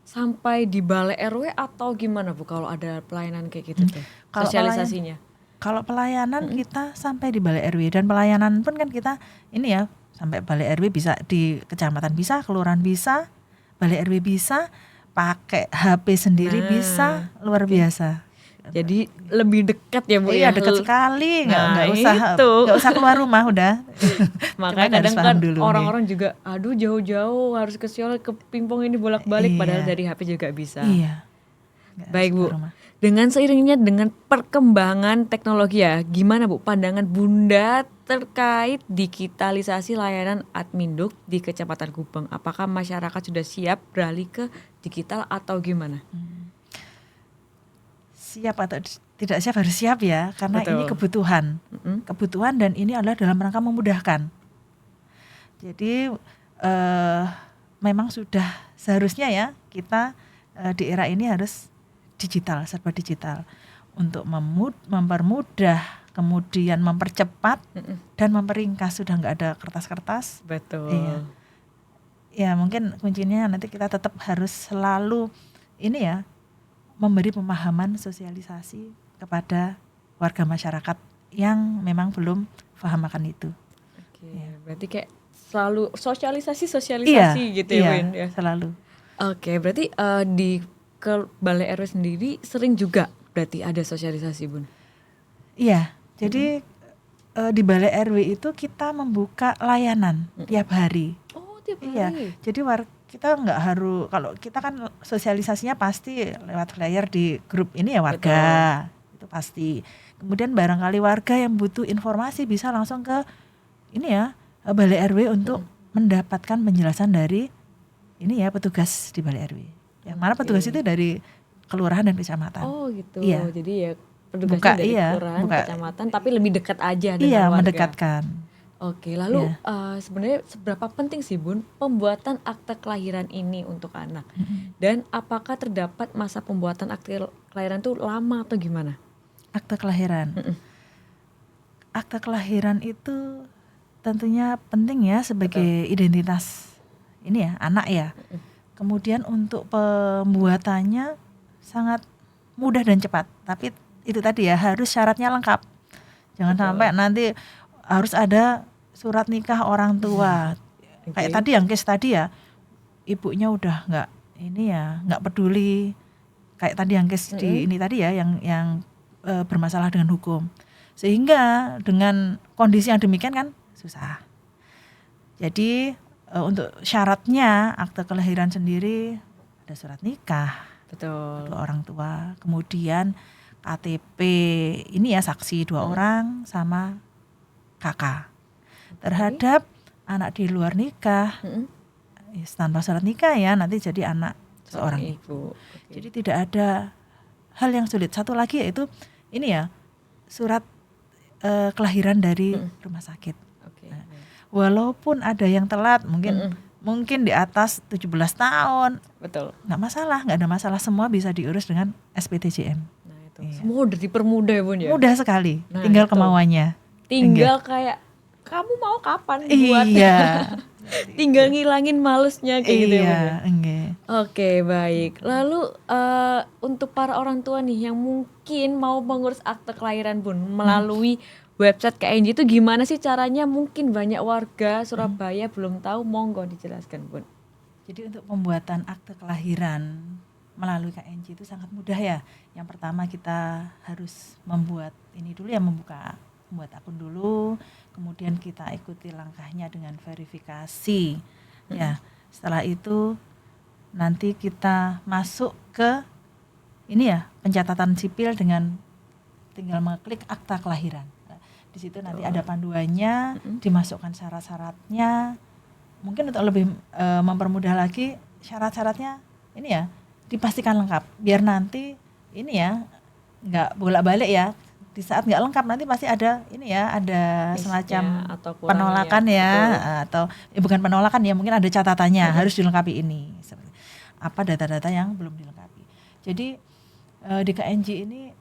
sampai di balai RW atau gimana Bu kalau ada pelayanan kayak gitu tuh, Kalau sosialisasinya? Kalau pelayanan kita sampai di balai RW, dan pelayanan pun kan kita ini ya sampai balai RW bisa, di kecamatan bisa, kelurahan bisa, balai RW bisa, pakai HP sendiri bisa, luar biasa. Jadi lebih dekat ya Bu Iya, ya. dekat sekali, Nah, nggak itu. usah keluar rumah udah. Makanya kadang Cuman harus kan paham dulu nih. orang-orang juga aduh jauh-jauh harus ke Siol, ke Pimpong ini bolak-balik, padahal dari HP juga bisa. Iya. Nggak Baik harus Bu, keluar rumah. dengan seiringnya dengan perkembangan teknologi ya, gimana Bu pandangan Bunda terkait digitalisasi layanan Adminduk di Kecamatan Gubeng? Apakah masyarakat sudah siap beralih ke digital atau gimana? Siap atau tidak siap, harus siap ya, karena Betul. ini kebutuhan dan ini adalah dalam rangka memudahkan. Jadi memang sudah seharusnya ya kita di era ini harus digital, serba digital, untuk mempermudah, kemudian mempercepat dan memperingkas. Sudah nggak ada kertas-kertas. Betul. Iya. Ya mungkin kuncinya nanti kita tetap harus selalu ini ya, memberi pemahaman, sosialisasi kepada warga masyarakat yang memang belum paham akan itu. Oke, berarti kayak selalu sosialisasi Iya, gitu ya Win ya. Selalu. Oke, berarti di ke Balai RW sendiri sering juga berarti ada sosialisasi Bun? Iya, jadi di Balai RW itu kita membuka layanan tiap hari. Oh, tiap hari. Iya, jadi kita nggak harus, kalau kita kan sosialisasinya pasti lewat flyer di grup ini ya warga. Betul. Itu pasti. Kemudian barangkali warga yang butuh informasi bisa langsung ke ini ya, Balai RW untuk mendapatkan penjelasan dari ini ya petugas di Balai RW. Yang mana petugas itu dari kelurahan dan kecamatan. Oh gitu. Iya. Jadi ya petugasnya dari kelurahan, kecamatan, tapi lebih dekat aja dengan warga. Iya, warga. mendekatkan. Oke, lalu sebenarnya seberapa penting sih Bun pembuatan akte kelahiran ini untuk anak? Dan apakah terdapat masa pembuatan akte kelahiran itu lama atau gimana? Akte kelahiran. Akte kelahiran itu tentunya penting ya sebagai identitas ini ya, anak ya. Kemudian untuk pembuatannya sangat mudah dan cepat. Tapi itu tadi ya, harus syaratnya lengkap. Jangan sampai nanti harus ada surat nikah orang tung. Kayak tadi yang case tadi ya, ibunya udah nggak peduli. Kayak tadi yang case di ini tadi ya, yang bermasalah dengan hukum. Sehingga dengan kondisi yang demikian kan susah. Jadi untuk syaratnya akte kelahiran sendiri ada surat nikah, betul, kedua orang tua, kemudian KTP ini ya saksi 2 orang sama kakak. Terhadap anak di luar nikah, tanpa surat nikah ya nanti jadi anak seorang ibu. Jadi tidak ada hal yang sulit. Satu lagi yaitu ini ya, surat kelahiran dari rumah sakit. Nah, walaupun ada yang telat, mungkin di atas 17 tahun, betul, nggak masalah, nggak ada masalah, semua bisa diurus dengan SPTJM. Nah itu, semua udah dipermudah ya Bun ya. Mudah sekali, tinggal kemauannya. Tinggal kayak kamu mau kapan buat? Iya. Tinggal ngilangin malesnya kayak gitu ya Bun ya. Iya, enggak. Oke, baik. Lalu untuk para orang tua nih yang mungkin mau mengurus akte kelahiran Bun melalui website KNJ itu gimana sih caranya? Mungkin banyak warga Surabaya belum tahu, monggo dijelaskan Bun. Jadi untuk pembuatan akte kelahiran melalui KNJ itu sangat mudah ya. Yang pertama kita harus membuat ini dulu ya, membuat akun dulu, kemudian kita ikuti langkahnya dengan verifikasi. Ya, setelah itu nanti kita masuk ke ini ya, pencatatan sipil dengan tinggal mengklik akta kelahiran. Di situ nanti ada panduannya, dimasukkan syarat-syaratnya. Mungkin untuk lebih mempermudah lagi, syarat-syaratnya ini ya dipastikan lengkap. Biar nanti ini ya nggak bolak-balik ya. Di saat nggak lengkap nanti pasti ada ini ya, ada semacam penolakan ya, atau bukan penolakan ya, mungkin ada catatannya harus dilengkapi ini. Apa data-data yang belum dilengkapi. Jadi di KNJ ini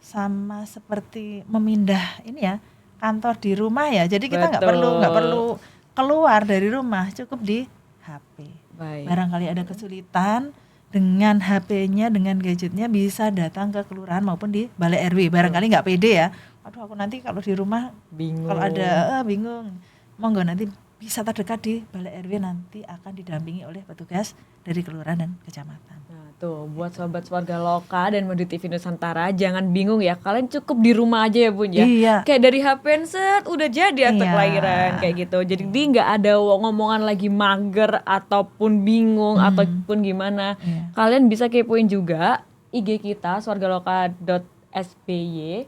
sama seperti memindah ini ya, kantor di rumah ya. Jadi kita nggak perlu keluar dari rumah, cukup di HP. Baik. Barangkali ada kesulitan dengan HP-nya, dengan gadgetnya bisa datang ke kelurahan maupun di balai RW. Barangkali nggak pede ya. Aduh, aku nanti kalau di rumah bingung. Kalau ada bingung. Monggo nanti bisa terdekat di balai RW, nanti akan didampingi oleh petugas dari kelurahan dan kecamatan. Nah, tuh buat sobat Swarga Loka dan Madu TV Nusantara, jangan bingung ya, kalian cukup di rumah aja ya Bun ya. Iya. Kayak dari HP set udah jadi akte kelahiran kayak gitu. Jadi nggak ada ngomongan lagi mager ataupun bingung ataupun gimana. Kalian bisa kepoin juga IG kita swargaloka.sby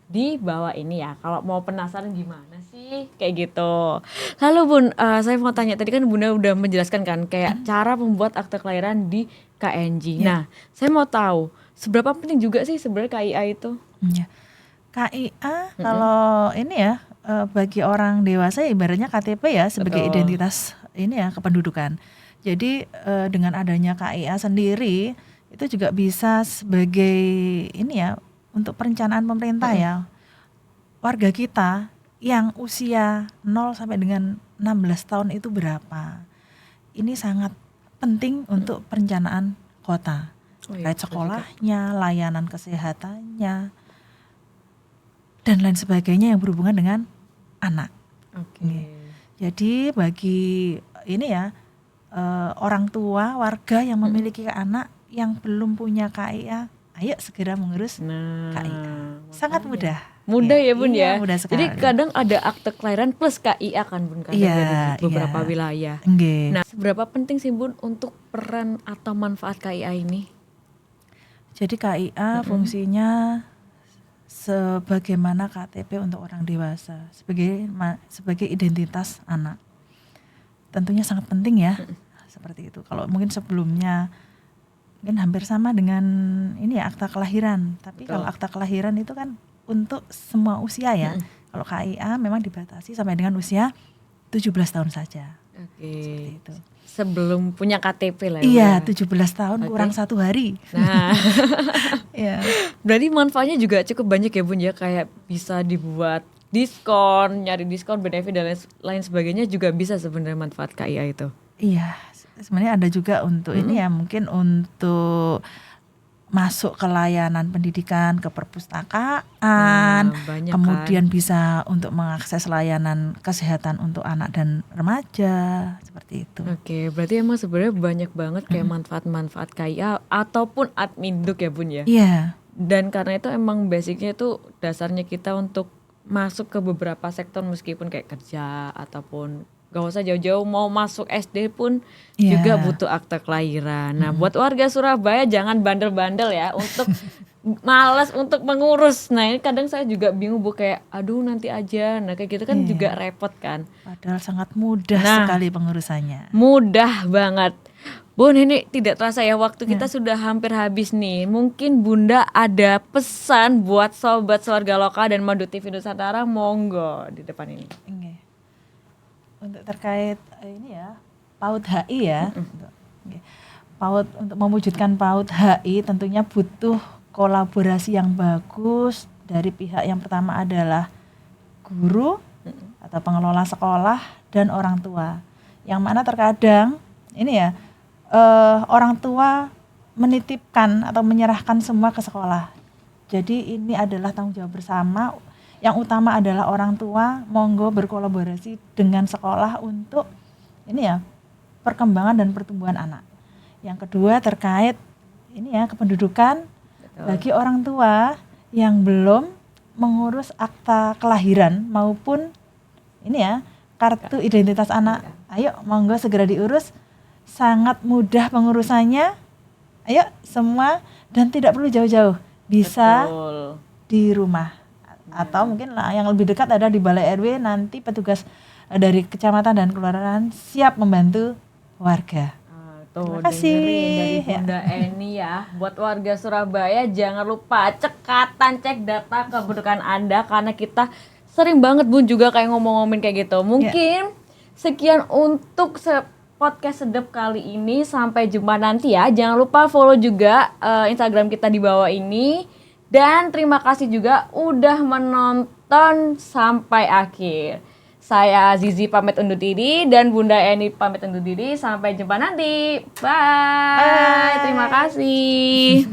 di bawah ini ya, kalau mau penasaran gimana sih kayak gitu. Lalu Bun, saya mau tanya, tadi kan Bunda udah menjelaskan kan kayak cara membuat akte kelahiran di KNJ. Nah, saya mau tahu seberapa penting juga sih sebenarnya KIA itu? KIA kalau ini ya bagi orang dewasa ibaratnya KTP ya, sebagai identitas ini ya kependudukan. Jadi dengan adanya KIA sendiri itu juga bisa sebagai ini ya, untuk perencanaan pemerintah ya, warga kita yang usia 0 sampai dengan 16 tahun itu berapa. Ini sangat penting untuk perencanaan kota. Terkait sekolahnya, layanan kesehatannya, dan lain sebagainya yang berhubungan dengan anak. Jadi bagi ini ya, orang tua, warga yang memiliki anak yang belum punya KIA, ayo segera mengurus KIA. Sangat mudah. Mudah ya Bun ya. Mudah sekali. Jadi kadang ada akte kelahiran plus KIA kan Bun, kadang di beberapa wilayah. Nah, seberapa penting sih Bun untuk peran atau manfaat KIA ini? Jadi KIA fungsinya sebagaimana KTP untuk orang dewasa, sebagai identitas anak. Tentunya sangat penting ya. Seperti itu. Kalau mungkin sebelumnya mungkin hampir sama dengan ini ya, akta kelahiran. Tapi kalau akta kelahiran itu kan untuk semua usia ya. Kalau KIA memang dibatasi sampai dengan usia 17 tahun saja. Seperti itu. Sebelum punya KTP lah ya. Iya, 17 tahun kurang 1 hari. Nah, berarti manfaatnya juga cukup banyak ya Bun ya. Kayak bisa dibuat diskon, nyari diskon, benefit dan lain sebagainya juga bisa sebenarnya manfaat KIA itu. Iya. Sebenarnya ada juga untuk ini ya, mungkin untuk masuk ke layanan pendidikan, ke perpustakaan, kemudian bisa untuk mengakses layanan kesehatan untuk anak dan remaja, seperti itu. Berarti emang sebenarnya banyak banget kayak manfaat-manfaat KIA ataupun adminduk ya Bun ya. Iya. Dan karena itu emang basicnya itu dasarnya kita untuk masuk ke beberapa sektor, meskipun kayak kerja ataupun gak usah jauh-jauh, mau masuk SD pun juga butuh akte kelahiran. Nah, buat warga Surabaya jangan bandel-bandel ya untuk malas untuk mengurus. Nah, ini kadang saya juga bingung Bu, kayak aduh nanti aja. Nah, kayak gitu kan juga repot kan. Padahal sangat mudah sekali pengurusannya. Mudah banget. Bun, ini tidak terasa ya waktu kita sudah hampir habis nih. Mungkin Bunda ada pesan buat sobat Swarga Loka dan Madu TV Nusantara, monggo di depan ini. Untuk terkait ini ya, PAUD HI ya, PAUD, untuk mewujudkan PAUD HI tentunya butuh kolaborasi yang bagus dari pihak yang pertama adalah guru atau pengelola sekolah dan orang tua. Yang mana terkadang ini ya orang tua menitipkan atau menyerahkan semua ke sekolah. Jadi ini adalah tanggung jawab bersama. Yang utama adalah orang tua monggo berkolaborasi dengan sekolah untuk ini ya perkembangan dan pertumbuhan anak. Yang kedua terkait ini ya kependudukan. Betul. Bagi orang tua yang belum mengurus akta kelahiran maupun ini ya kartu identitas anak, ayo monggo segera diurus, sangat mudah pengurusannya, ayo semua dan tidak perlu jauh-jauh, bisa Betul. di rumah atau mungkin yang lebih dekat ada di Balai RW, nanti petugas dari kecamatan dan kelurahan siap membantu warga. Tuh, Terima kasih. dengerin dari Bunda Eni ya. Buat warga Surabaya jangan lupa cekatan cek data kependudukan Anda karena kita sering banget Bun juga kayak ngomong-ngomongin kayak gitu. Mungkin sekian untuk podcast sedep kali ini, sampai jumpa nanti ya. Jangan lupa follow juga Instagram kita di bawah ini dan terima kasih juga udah menonton sampai akhir. Saya Zizi pamit undur diri dan Bunda Eni pamit undur diri. Sampai jumpa nanti. Bye. Terima kasih.